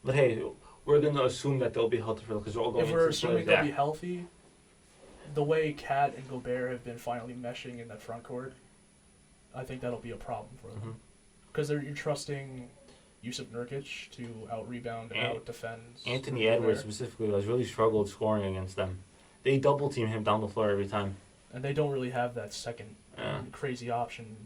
But hey, we're gonna assume that they'll be healthy for because they're all going
If
into
we're
the
assuming
playoffs.
they'll be healthy, the way Kat and Gobert have been finally meshing in that front court, I think that'll be a problem for them.
Mhm.
Because you're trusting Yusuf Nurkic to out rebound and
An-
out defend.
Anthony Edwards specifically has really struggled scoring against them. They double team him down the floor every time.
And they don't really have that second
Yeah.
crazy option.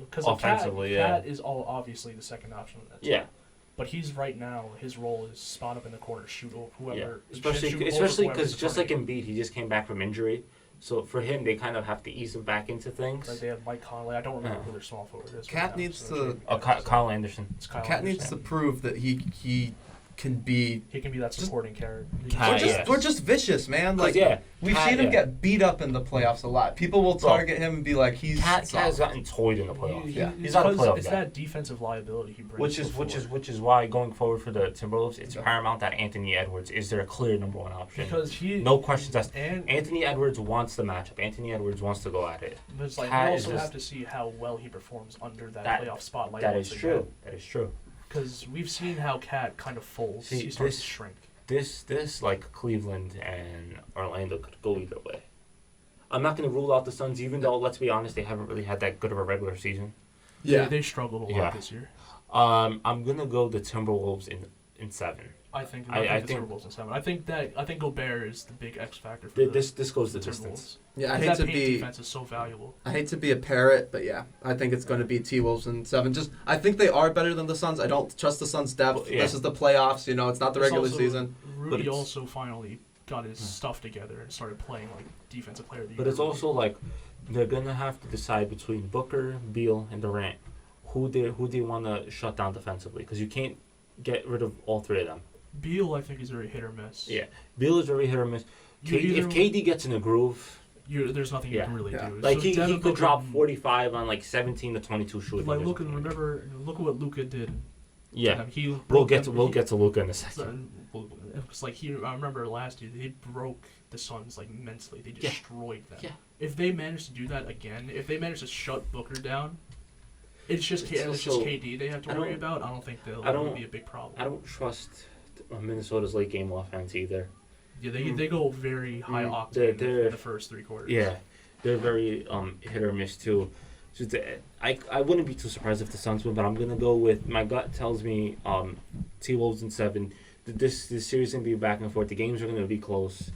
Because
Offensively, yeah.
Kat is all obviously the second option. On that
Yeah.
team. But he's right now. His role is spot up in the corner, shoot whoever.
Yeah.
shoot
Especially
over
because
whoever's in
just
front
like
of you.
Embiid, he just came back from injury. So for him, they kind of have to ease him back into things.
Like they have Mike Conley. I don't remember
Yeah.
who their small forward is.
Kat
right now,
needs
so
to-
Kyle Anderson.
It's Kyle
Cat needs
Anderson.
to prove that he can be
He can be that
just-
supporting character.
Cat,
we're just
yes.
we're just vicious, man. Like
yeah,
we've
Cat,
seen him
yeah.
get beat up in the playoffs a lot. People will
Bro.
target him and be like, he's
Cat has
soft.
gotten toyed in the playoffs.
Yeah.
He's not a
because
playoff
it's
guy.
that defensive liability he brings.
Which is why going forward for the Timberwolves, it's
Yeah.
paramount that Anthony Edwards is their clear number one option.
because he
No questions asked.
and
Anthony Edwards wants the matchup. Anthony Edwards wants to go at it.
but it's like
Cat
we
is
also
just-
have to see how well he performs under that
That-
playoff spotlight.
That is true. That is true.
Because we've seen how Cat kind of folds.
See,
He starts
this-
to shrink.
This like Cleveland and Orlando could go either way. I'm not going to rule out the Suns, even though let's be honest, they haven't really had that good of a regular season.
They struggled a lot
Yeah.
this year.
I'm gonna go the Timberwolves in 7.
I think
I
the
think-
Timberwolves in 7. I think Gobert is the big X factor for
This goes the
the
distance.
Timberwolves.
Yeah, I
Because
hate
that
to
paint
be
defense is so valuable.
a parrot, but yeah, I think it's going to be T-Wolves in 7. Just I think they are better than the Suns. I don't trust the Suns' depth.
Well, yeah.
This is the playoffs. You know, it's not the
It's
regular
also-
season.
Rudy
it's-
also finally got his stuff together and started playing like defensive player of the
But
year.
it's also like they're gonna have to decide between Booker, Beal, and Durant who they want to shut down defensively because you can't get rid of all three of them.
Beal, I think, is very hit or miss.
Yeah, Beal is very hit or miss.
You
If
either-
KD gets in a groove,
There's nothing you
Yeah.
can really
Yeah.
do.
like
So
he
Devin
could
Booker-
drop 45 on like 17 to 22 shooting.
Like
or
look
something.
at what Luca did.
Yeah,
He
we'll
broke
get
them-
to
he-
Luka in a second.
It's like I remember last year they broke the Suns like mentally. They
Yeah.
destroyed them.
Yeah.
If they manage to do that again, if they manage to shut Booker down, it's just
It's
it's just
also-
KD they have to
I
worry
don't-
about. I don't think
I
it'll
don't-
be a big problem.
I don't trust Minnesota's late game offense either.
Yeah, they go very high octane
They're-
in the first 3 quarters.
Yeah, they're very hit or miss too. So I wouldn't be too surprised if the Suns win, but I'm gonna go with my gut tells me T-Wolves in 7. This series is gonna be back and forth. The games are gonna be close.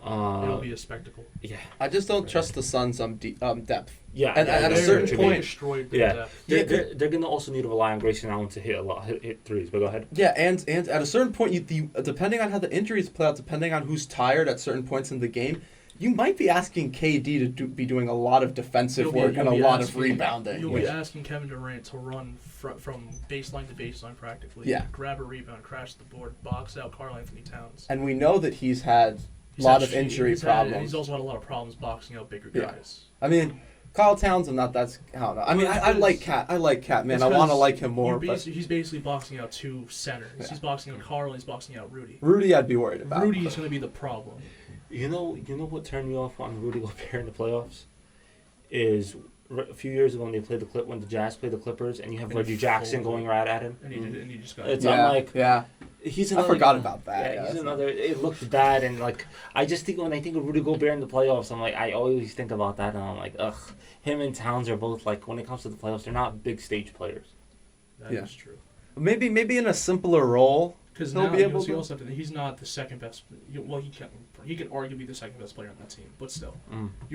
It'll be a spectacle.
Yeah,
I just don't trust the Suns' depth.
yeah.
And at a
that's
certain
true.
point-
destroyed their
Yeah.
depth.
They're gonna also need to rely on Grayson Allen to hit threes. But go ahead.
Yeah, and at a certain point, depending on how the injuries play out, depending on who's tired at certain points in the game, you might be asking KD to be doing a lot of defensive
You'll be-
work
you'll
and a
be
lot
asking-
of rebounding.
You'll
which-
be asking Kevin Durant to run from baseline to baseline practically.
Yeah.
Grab a rebound, crash the board, box out Karl Anthony Towns.
and we know that he's had
He's
lot
had
of injury problems.
He's also had a lot of problems boxing out bigger
Yeah.
guys.
I mean, Kyle Townsend, I don't know. I mean, I like Cat. I like Cat, man.
It's
I want to
'cause
like him more. But
He's basically boxing out 2 centers.
Yeah.
He's boxing out Karl and he's boxing out Rudy.
Rudy, I'd be worried about.
Rudy is
but-
going to be the problem.
You know what turned me off on Rudy Gobert in the playoffs is a few years ago when the Jazz played the Clippers, and you have
And
Reggie
he
Jackson
folded.
going right at him.
And he just got.
It's
yeah,
I'm like,
yeah.
he's
I
another
forgot
guy.
about that.
Yeah,
Yeah,
he's
that's
another. It looked bad, and like I just think when I think of Rudy Gobert in the playoffs, I'm like I always think about that, and I'm like, ugh. Him and Towns are both like when it comes to the playoffs, they're not big stage players.
That is
Yeah.
true.
Maybe in a simpler role,
Because
he'll
now
be able
he
to.
also have to, he's not the second best. Well, he can arguably be the second best player on that team, but still,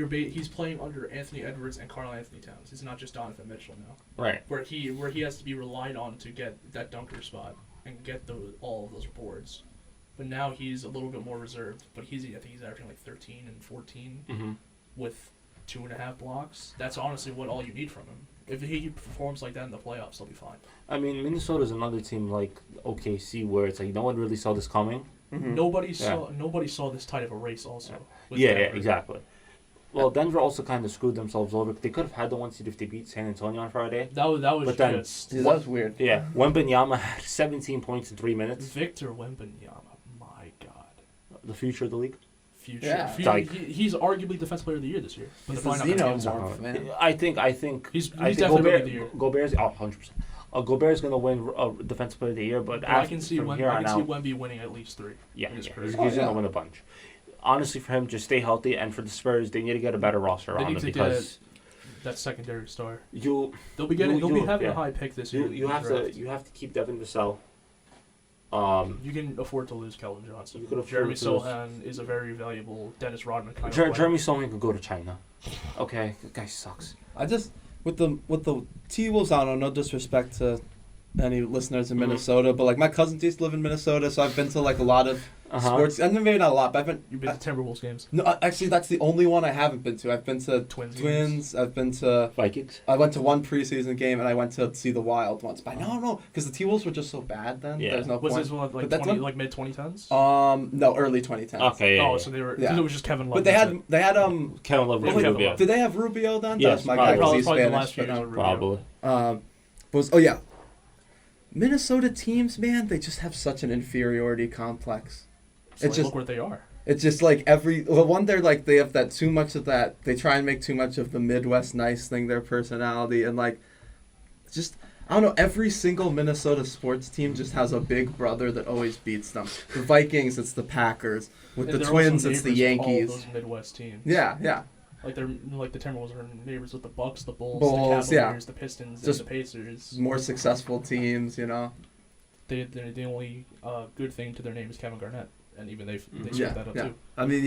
he's playing under Anthony Edwards and Karl Anthony Towns. It's not just Donovan Mitchell now,
Right.
where he has to be relied on to get that dunker spot and get all of those boards. But now he's a little bit more reserved. But I think he's averaging like 13 and 14 with 2.5 blocks. That's honestly all you need from him. If he performs like that in the playoffs, he'll be fine.
I mean, Minnesota's another team like OKC where it's like no one really saw this coming.
Nobody saw this tight of a race also. with
Yeah,
Denver.
exactly. Well, Denver also kind of screwed themselves over. They could have had the 1 seed if they beat San Antonio on Friday.
That was
But then-
just
Yeah, that was weird.
Yeah, Wembanyama had 17 points in 3 minutes.
Victor Wembanyama. My God,
The future of the league.
future.
Yeah.
Like-
He's arguably defensive player of the year this year. But
He's
they're
the
probably not gonna
Xeno
give him
warmth, man.
I think
He's
I think
definitely rookie of the year.
Gobert's 100%. Gobert's gonna win Defensive Player of the Year, but
I can see
from here on out,
Wemby winning at least 3.
yeah,
in his
he's
career.
Oh,
gonna
yeah.
win a bunch. Honestly, for him, just stay healthy, and for the Spurs, they need to get a better roster
They
on
need
them
to
because
that secondary star.
you
They'll be having
yeah.
a high pick this year.
you have to keep Devin Vassell.
You can afford to lose Kelvin Johnson.
You could afford
Jeremy
to lose-
Sohan is a very valuable Dennis Rodman kind of player.
Jeremy Sohan could go to China. Okay, the guy sucks.
I just with the T-Wolves, I don't know, no disrespect to any listeners in
Mhm.
Minnesota, but like my cousins used to live in Minnesota, so I've been to like a lot of sports. I mean, maybe not a lot, but I've been.
You've been to Timberwolves games.
No, actually, that's the only one I haven't been to. I've been to
Twins.
Twins. I've been to.
Vikings.
I went to one preseason game and I went to see the Wild once. But no, because the T-Wolves were just so bad then.
Yeah.
There's no
Was
point.
this one
But
like
that's
20,
one-
like mid 2010s?
No, early 2010s.
Okay, yeah.
Oh,
yeah.
so they were.
Yeah.
It was just Kevin Love.
But they
that's
had
Kevin Love,
Yeah,
Rubio,
Kevin
yeah.
Love.
Did they have Rubio then?
Yes,
That's my
probably.
guy. 'Cause he's
Probably the
Spanish.
last few
but
years
no.
of Rubio.
Probably.
Yeah. Minnesota teams, man, they just have such an inferiority complex.
So
It's
like,
just
look where they are.
It's just like they're like they have that too much of that. They try and make too much of the Midwest nice thing their personality and like, just I don't know. Every single Minnesota sports team just has a big brother that always beats them. The Vikings, it's the Packers. With
And
the
they're
Twins,
also
it's the
neighbors with all
Yankees.
those Midwest teams.
Yeah.
Like they're like the Timberwolves are neighbors with the Bucks, the Bulls,
Bulls,
the
yeah.
Cavaliers, the Pistons,
Just
and the Pacers.
More successful teams,
The only good thing to their name is Kevin Garnett, and even they
Mhm.
screwed that up
Yeah.
too.
I mean,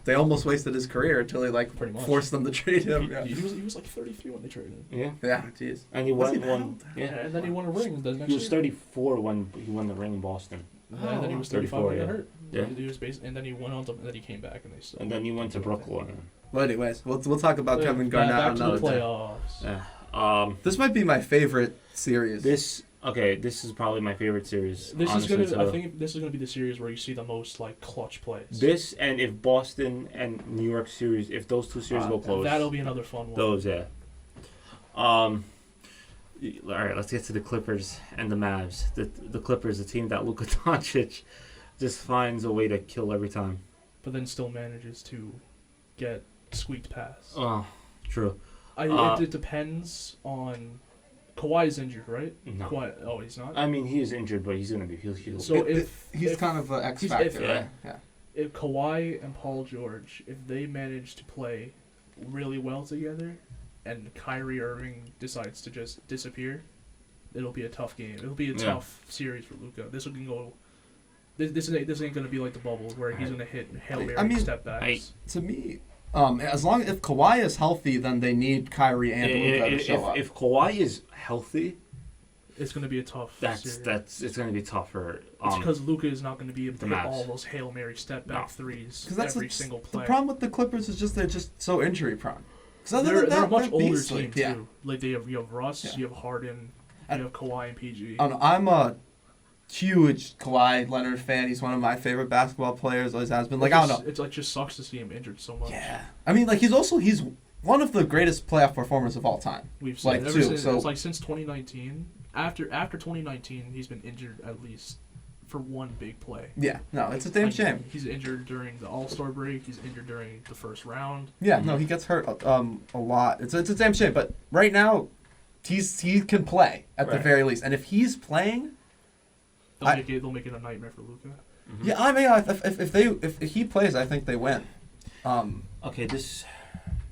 they almost wasted his career until they like
Pretty much.
forced them to trade him. Yeah.
He was like 33 when they traded him.
Yeah.
Yeah, jeez.
And he
Was
won
he that
one.
old?
Yeah.
And then he won a ring the next
He was
year.
34 when he won the ring in Boston.
And then he was 35
34,
when he got
yeah.
hurt.
Yeah.
He was and then he went on to, and then he came back and they still.
And then he went to Brooklyn.
Well, anyways, we'll talk about
Yeah,
Kevin
back
Garnett
to
another
the
day.
playoffs.
Yeah.
This might be my favorite series.
This is probably my favorite series.
This
honestly,
is gonna. I
so
think this is gonna be the series where you see the most like clutch plays.
this and if Boston and New York series, if those two series go close,
That'll be another fun one.
those yeah. All right, let's get to the Clippers and the Mavs. The Clippers, the team that Luka Doncic just finds a way to kill every time.
But then still manages to get squeaked past.
Oh, true.
It depends on. Kawhi's injured, right?
No.
Kawhi, he's not.
I mean, he is injured, but he's gonna be he'll.
So if
he's kind of an X
he's
factor,
iffy.
right? Yeah.
if Kawhi and Paul George, if they manage to play really well together, and Kyrie Irving decides to just disappear, it'll be a tough game. It'll be a tough series for Luka. This can go. This ain't gonna be like the bubble where he's gonna hit Hail Mary step backs.
To me, as long if Kawhi is healthy, then they need Kyrie and Luka to show up.
If Kawhi is healthy,
It's gonna be a tough. series.
it's gonna be tougher.
It's because Luka is not going to be able to
the
hit
Mavs.
all those Hail Mary step back threes
that's
every single play.
The problem with the Clippers is just they're just so injury prone.
They're a much older
beastly.
team too.
Yeah.
Like you have Russ,
Yeah.
you have Harden, you have Kawhi and PG.
I don't know, I'm a huge Kawhi Leonard fan. He's one of my favorite basketball players. Always has been. Like I don't know.
It's like just sucks to see him injured so much.
Yeah. I mean, like he's one of the greatest playoff performers of all time.
We've seen
Like,
ever
too,
since,
so-
it's like since 2019. After 2019, he's been injured at least for one big play.
Yeah. No, it's a damn
Like,
shame.
He's injured during the All-Star break. He's injured during the first round.
Yeah. No, he gets hurt a lot. It's a damn shame. But right now, he can play at the
Right.
very least. And if he's playing,
They'll make it a nightmare for Luka.
yeah, I mean, if he plays, I think they win.
Okay, this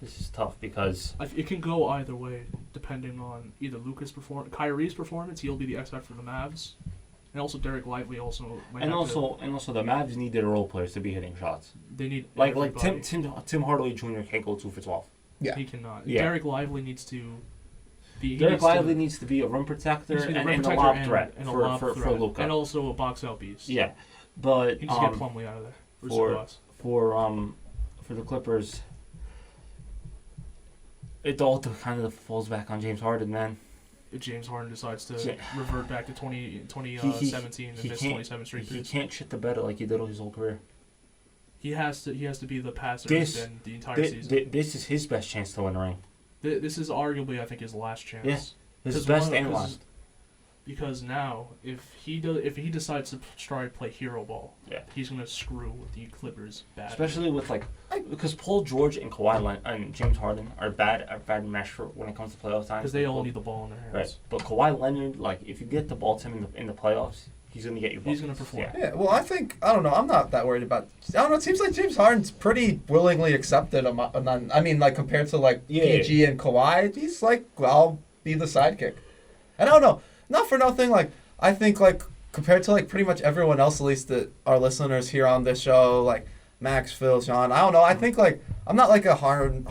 is tough because
It can go either way, depending on either Kyrie's performance. He'll be the X factor for the Mavs, And also Derek Lively also might
And
have
also the Mavs need their role players to be hitting shots.
they need
Like
everybody.
Tim Hardaway Jr. can't go 2 for 12.
Yeah.
He cannot.
Yeah.
Derek Lively needs to be.
Derek Lively needs to be a rim protector
needs to be the rim
and a
protector
lob threat
and a
for
lob
for
threat,
Luka.
and also a box out beast.
Yeah, but
He needs to get Plumlee out of there. Or
for-
Sabas.
for the Clippers, it all kind of falls back on James Harden, man.
If James Harden decides to
Yeah.
revert back to 2017 and
he
miss
can't-
27 straight
He
periods.
can't shit the bed like he did his whole career.
He has to be the passer
This-
then the entire season.
This is his best chance to win a ring.
This is arguably, I think, his last chance.
Yeah. His
'Cause
best
one-
and
'cause-
last.
Because now, if he decides to try to play hero ball,
Yeah.
he's gonna screw with the Clippers bad.
Especially with because Paul George and Kawhi and James Harden are bad mesh for when it comes to playoff time.
because they all need the ball in their hands.
Right, but Kawhi Leonard, if you get the ball to him in the playoffs, he's gonna get you.
He's
buckets.
gonna perform.
Yeah.
Yeah, well, I don't know. I'm not that worried about. I don't know. It seems like James Harden's pretty willingly accepted. I mean, compared to PG and Kawhi, he's like, I'll be the sidekick. And I don't know. Not for nothing. I think compared to pretty much everyone else, at least that our listeners here on this show, Max, Phil, Sean. I don't know. I think I'm not a Harden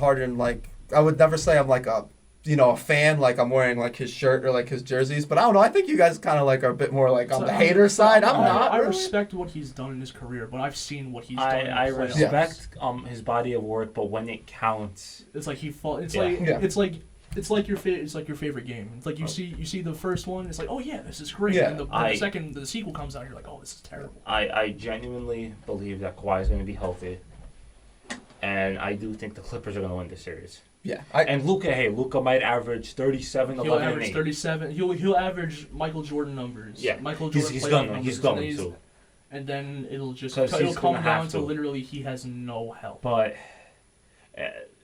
I would never say I'm a fan, I'm wearing his shirt or his jerseys, but I don't know. I think you guys kind of are a bit more on the hater side. I'm not.
I
really.
respect what he's done in his career, but I've seen what he's done.
I
in the playoffs.
respect his body of work, but when it counts,
It's like he fall. It's
Yeah.
like
Yeah.
it's like your favorite game. It's like you see the first one. It's like, oh yeah, this is great.
Yeah.
And the sequel comes out. You're like, oh, this is terrible.
I genuinely believe that Kawhi is going to be healthy, and I do think the Clippers are going to win this series.
Yeah.
And Luka might average 37,
He'll
11, and
average
8.
37. He'll average Michael Jordan numbers.
Yeah.
Michael
He's
Jordan playoff
going
numbers,
to.
and then it'll
'Cause
it'll
he's
come
gonna
down
have
to
to.
literally he has no help.
But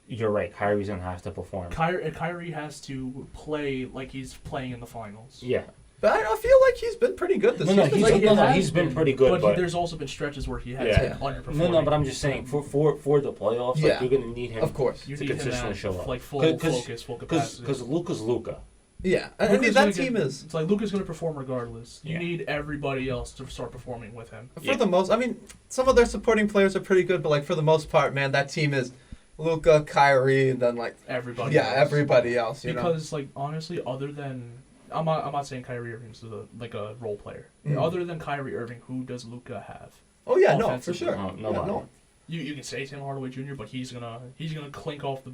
you're right. Kyrie's going to have to perform.
Kyrie has to play like he's playing in the finals.
Yeah.
But I feel like he's been pretty good this
No,
season.
he's been pretty good, but
there's also been stretches where he has
Yeah.
been underperforming.
No, but I'm just saying for the playoffs,
Yeah.
you're going to need him
Of course.
You
to
need him
consistently
at,
show up.
full
'Cause-
focus, full capacity.
because Luka's Luka.
Yeah. I mean,
Luka's
that
gonna
team
get-
is,
It's like Luka's going to perform regardless. You
Yeah.
need everybody else to start performing with him.
for the most, I mean, some of their supporting players are pretty good, but for the most part, man, that team is Luka, Kyrie, and then
Everybody.
yeah,
else.
everybody else, you know.
Because honestly, other than I'm not saying Kyrie Irving's a role player.
Mm.
Other than Kyrie Irving, who does Luka have?
Oh yeah, no, for
offensively.
sure.
No,
Yeah,
nobody.
no.
You can say Tim Hardaway Jr., but he's gonna clink off the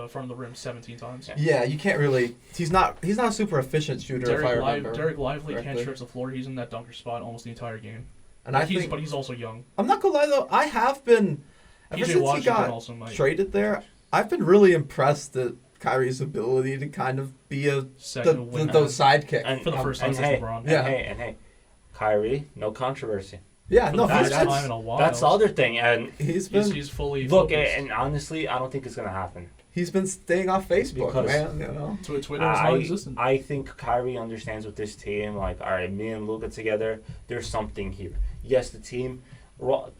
front of the rim 17 times.
Yeah.
Yeah, you can't really. He's not a super efficient shooter, if I remember.
Derek Lively can't
correctly.
stretch the floor. He's in that dunker spot almost the entire game.
And I
But
think
he's also young.
I'm not gonna lie though. I have been ever
PJ
since he
Washington
got
also might.
traded there. I've been really impressed at Kyrie's ability to kind of be
Second winner.
those sidekick.
And,
For the first time
and
since
hey,
LeBron.
Yeah.
and hey, Kyrie, no controversy.
Yeah,
For
no,
the
he's,
first
that's-
time in a while.
That's the other thing, and
he's been
He's fully
look,
focused.
and honestly, I don't think it's gonna happen.
he's been staying off Facebook,
Because-
man. You know.
Twitter is non-existent.
I think Kyrie understands with this team. All right, me and Luka together, there's something here. Yes, the team,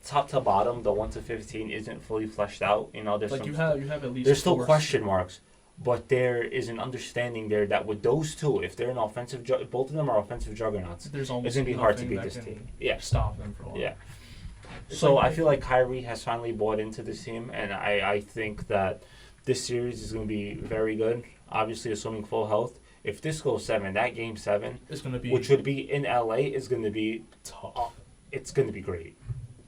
top to bottom, the 1 to 15 isn't fully fleshed out. There's
Like
some,
you have at least.
there's still
four-
question marks, but there is an understanding there that with those two, if they're an offensive, both of them are offensive juggernauts.
There's almost
It's gonna be hard to
nothing
beat
that
this
can
team. Yeah.
Stop them for a while.
Yeah.
It's
So
like-
I feel like Kyrie has finally bought into this team, and I think that this series is going to be very good. Obviously, assuming full health. If this goes 7, that game 7,
It's gonna be
which would be in LA, is going to be
tough.
it's going to be great.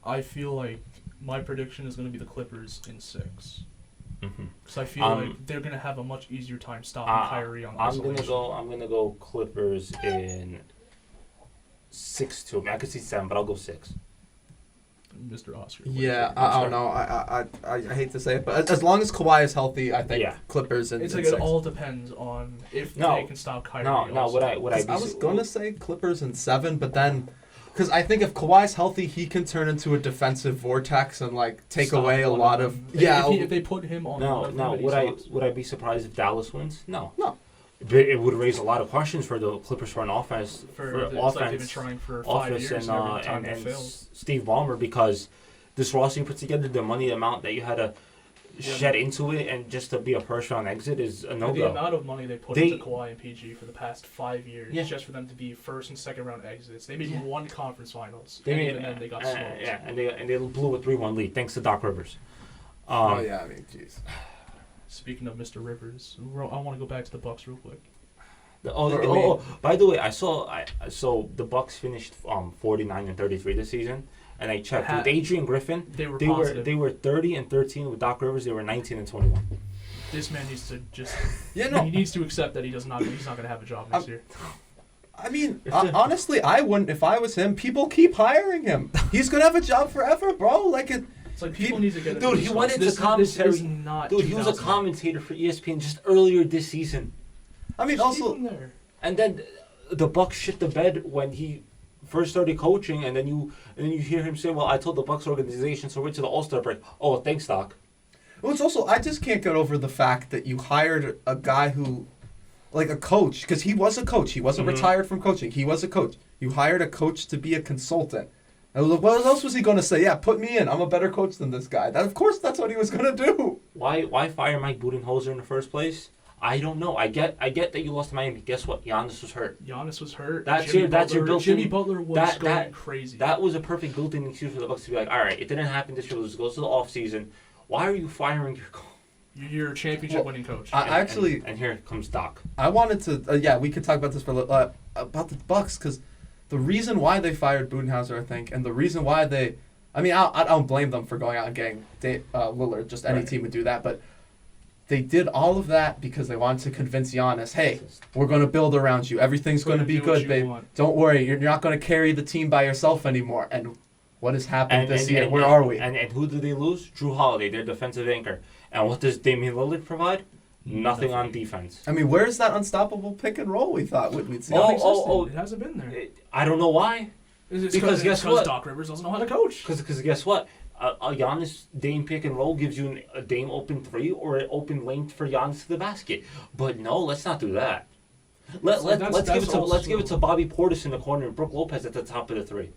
I feel like my prediction is gonna be the Clippers in 6.
Mm-hmm.
Because I feel like they're gonna have a much easier time stopping Kyrie on
I'm
isolation.
gonna go Clippers in 6-2. I mean, I could see 7, but I'll go 6.
Mr. Oscar. what do you
Yeah,
think?
I don't know. I hate to say it, but as long as Kawhi is healthy, I think
Yeah.
Clippers and
It's
in
like it
6.
all depends on if
No.
they can stop Kyrie.
No,
also.
would I be
I was gonna say Clippers in 7, but then because I think if Kawhi's healthy, he can turn into a defensive vortex and take
Stop
away a
one
lot
of
of
them.
yeah.
If they put him on. one
No,
of
no.
them, he stops.
Would I be surprised if Dallas wins? No.
No.
But it would raise a lot of questions for the Clippers for an offense,
It's like they've been trying for 5
office
years
and
and every time
and
they failed.
Steve Ballmer, because this roster you put together, the money amount that you had to shed into it and just to be a first round exit is a no
The
go.
amount of money they put
They-
into Kawhi and PG for the past 5 years,
Yeah.
just for them to be first and second round exits. They made
Yeah.
one conference finals,
They
and
made,
even then they got smoked.
yeah, and they blew a 3-1 lead thanks to Doc Rivers.
Oh yeah, I mean, jeez.
Speaking of Mr. Rivers, I want to go back to the Bucks real quick.
By the way, so the Bucks finished 49-33 this season, and I checked with Adrian Griffin.
They were positive.
They were 30-13 with Doc Rivers. They were 19-21.
This man needs to just.
Yeah, no.
He needs to accept that he's not going to have a job next year.
I mean, honestly, I wouldn't if I was him. People keep hiring him. He's gonna have a job forever, bro. Like it.
It's like people need to get.
Dude, he went into commentary.
This is not.
Dude, he was a
2000.
commentator for ESPN just earlier this season.
I mean,
Just
also.
keep him there.
And then the Bucks shit the bed when he first started coaching, and then you hear him say, "Well, I told the Bucks organization, so we're to the All-Star break." Oh, thanks, Doc.
Well, it's also I just can't get over the fact that you hired a guy who, like a coach, because he was a coach. He wasn't
Mhm.
retired from coaching. He was a coach. You hired a coach to be a consultant. And like, what else was he going to say? Yeah, put me in. I'm a better coach than this guy. Of course, that's what he was going to do.
Why fire Mike Budenholzer in the first place? I don't know. I get that you lost to Miami. Guess what? Giannis was hurt.
Giannis was hurt.
That's
Jimmy
your built-in-
Jimmy Butler was
that-
going
that-
crazy.
That was a perfect built-in excuse for the Bucks to be like, all right, it didn't happen this year. Let's go to the off-season. Why are you firing your coach?
You're a championship winning coach.
And here comes Doc.
I wanted to. Yeah, we could talk about this for a little about the Bucks because the reason why they fired Budenholzer, I think, and the reason why they. I mean, I don't blame them for going out and getting Lillard. Just any
Right.
team would do that, but they did all of that because they wanted to convince Giannis, hey, we're going to build around you. Everything's going to be
do what
good,
you
babe.
want.
Don't worry. You're not going to carry the team by yourself anymore. And what has happened this year? Where
and-
are we?
And who did they lose? Drew Holiday, their defensive anchor. And what does Damian Lillard provide? Nothing on defense.
I mean, where's that unstoppable pick and roll we thought we'd see?
Oh,
It hasn't been there.
I don't know why.
It's
because guess what?
Doc Rivers doesn't know how to coach.
Because guess what? A Giannis Dame pick and roll gives you a Dame open three or an open lane for Giannis to the basket. But no, let's not do that. Let's give it to Bobby Portis in the corner and Brook Lopez at the top of the three.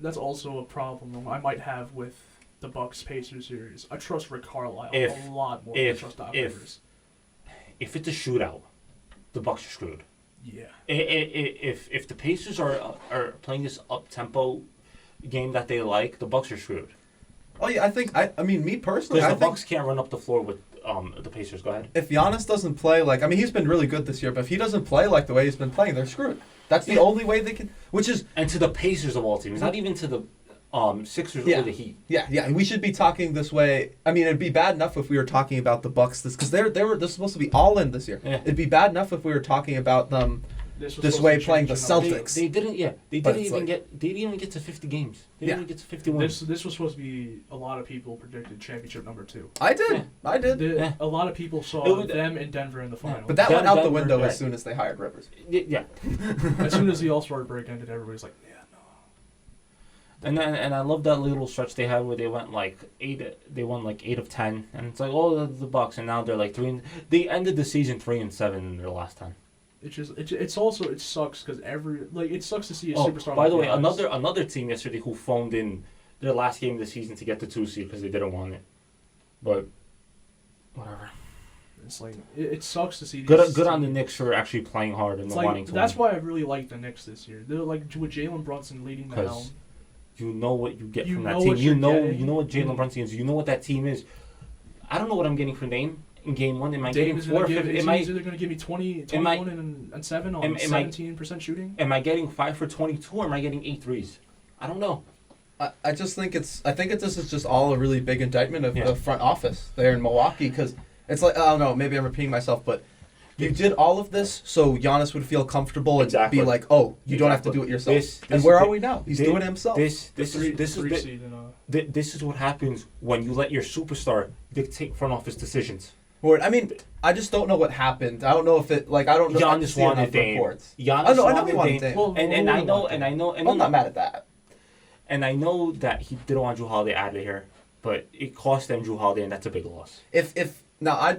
That's also a problem I might have with the Bucks Pacers series. I trust Rick Carlisle
If-
a lot more than I trust Doc Rivers.
If it's a shootout, the Bucks are screwed.
Yeah.
If the Pacers are playing this up tempo game that they like, the Bucks are screwed.
Oh yeah, I mean, me personally,
Because
I
the
think
Bucks can't run up the floor with the Pacers. Go ahead.
if Giannis doesn't play like, I mean, he's been really good this year, but if he doesn't play like the way he's been playing, they're screwed. That's the only way they can. Which is
And to the Pacers of all teams, not even to the Sixers
Yeah.
or the Heat.
yeah. We should be talking this way. I mean, it'd be bad enough if we were talking about the Bucks because they're supposed to be all in this year.
Yeah.
It'd be bad enough if we were talking about them
was
this
supposed
way
to
playing the
change another-
Celtics.
They didn't. Yeah, they
But
didn't
it's
even
like-
get. They didn't even get to 50 games. They
Yeah.
didn't even get to 51.
This was supposed to be a lot of people predicted championship number 2.
I did.
Yeah.
I did.
Yeah.
A lot of people saw
It would-
them in Denver in the final.
But that went out the
Denver,
window
right.
as soon as they hired Rivers.
Yeah,
As soon as the All-Star break ended, everybody's like, yeah, no.
and I love that little stretch they had where they went like 8. They won like 8 of 10, and it's like the Bucks, and now they're like 3. They ended the season 3-7 in their last 10.
It sucks because it sucks to see a
Oh,
superstar.
by the
like
way,
Giannis.
another team yesterday who phoned in their last game of the season to get the 2 seed because they didn't want it. But whatever.
It's like it sucks to see.
Good
these
on the
teams.
Knicks for actually playing hard and
It's
wanting
like
to
that's
win.
why I really like the Knicks this year. They're like with Jalen Brunson leading the helm.
Because you know what you get
You
from that
know
team.
what
You
you're
know
getting.
you know what Jalen Brunson is. You know what that team is. I don't know what I'm getting from Dame in game 1. Am I
Dame
getting
is
4 or
going
5?
to give.
Am I
He's either going to give me 20,
am I-
21 and 7 on
am I-
17% shooting.
am I getting 5 for 22 or am I getting 8 threes? I don't know.
I just think this is just all a really big indictment of
Yeah.
the front office there in Milwaukee because it's like I don't know, maybe I'm repeating myself, but you did all of this so Giannis would feel comfortable and
Exactly.
be like, oh, you don't have to
Exactly.
do it yourself.
This-
and
this-
where are
thi-
we now? He's
thi-
doing it himself.
This
Three
is
seed in
this is what happens when you let your superstar dictate front office decisions.
Or, I mean, I just don't know what happened. I don't know if it like I don't know. I
Giannis
see
wanted
enough
Dame.
reports.
Giannis
I know he
wanted
wanted
Dame.
Dame.
Well,
And I know
I'm not mad at that.
And I know that he didn't want Drew Holiday out of here, but it cost them Drew Holiday, and that's a big loss.
If now I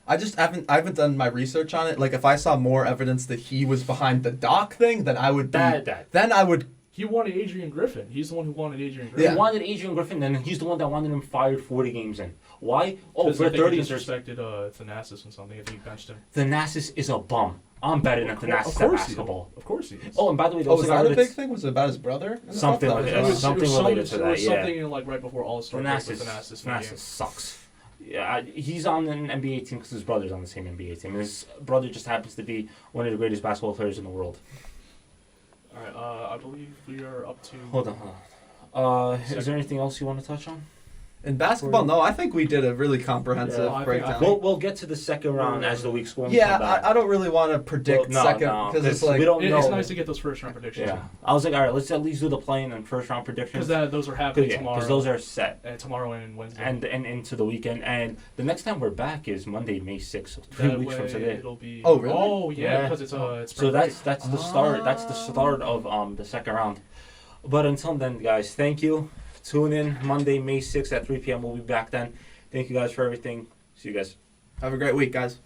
haven't done my research on it. Like if I saw more evidence that he was behind the Doc thing, then I would be.
That-
Then I would
He wanted Adrian Griffin. He's the one who wanted Adrian
Yeah.
Griffin.
He wanted Adrian Griffin, and he's the one that wanted him fired 40 games in. Why? Oh,
Because
for
I think
30
he
is
disrespected Thanasis or something if he benched him.
Thanasis is a bum. I'm better than
Of
Thanasis at
course he is.
basketball.
Of course he is.
Oh, and by the way,
Oh, was
those
that a
are
big thing? Was it about his brother? I
Something
thought
like
was
that.
about-
was something related to
it
that,
was
yeah.
something like right before All-Star break with
Thanasis.
Thanasis.
Thanasis sucks. Yeah, he's on an NBA team because his brother's on the same NBA team. And his brother just happens to be one of the greatest basketball players in the world.
All right, I believe we are up to.
Hold on. Is there anything else you want to touch on?
In basketball, no, I think we did a really comprehensive
Yeah, I think-
breakdown.
We'll get to the second round as the week's going.
yeah,
come back.
I don't really want to predict
Well, no,
second
no,
because it's like
we don't know.
It's nice to get those first round predictions.
Yeah, I was like, all right, let's at least do the playing and first round predictions.
Because those are happening
Yeah,
tomorrow.
because those are set.
Tomorrow and Wednesday.
And into the weekend. And the next time we're back is Monday, May 6th, so 3
That
weeks from
way
today.
It'll be.
Oh, really?
Oh yeah,
Yeah.
because it's
So
spring break.
that's the start. That's the start of the second round. But until then, guys, thank you. Tune in Monday, May 6th at 3 p.m. We'll be back then. Thank you guys for everything. See you guys.
have a great week, guys.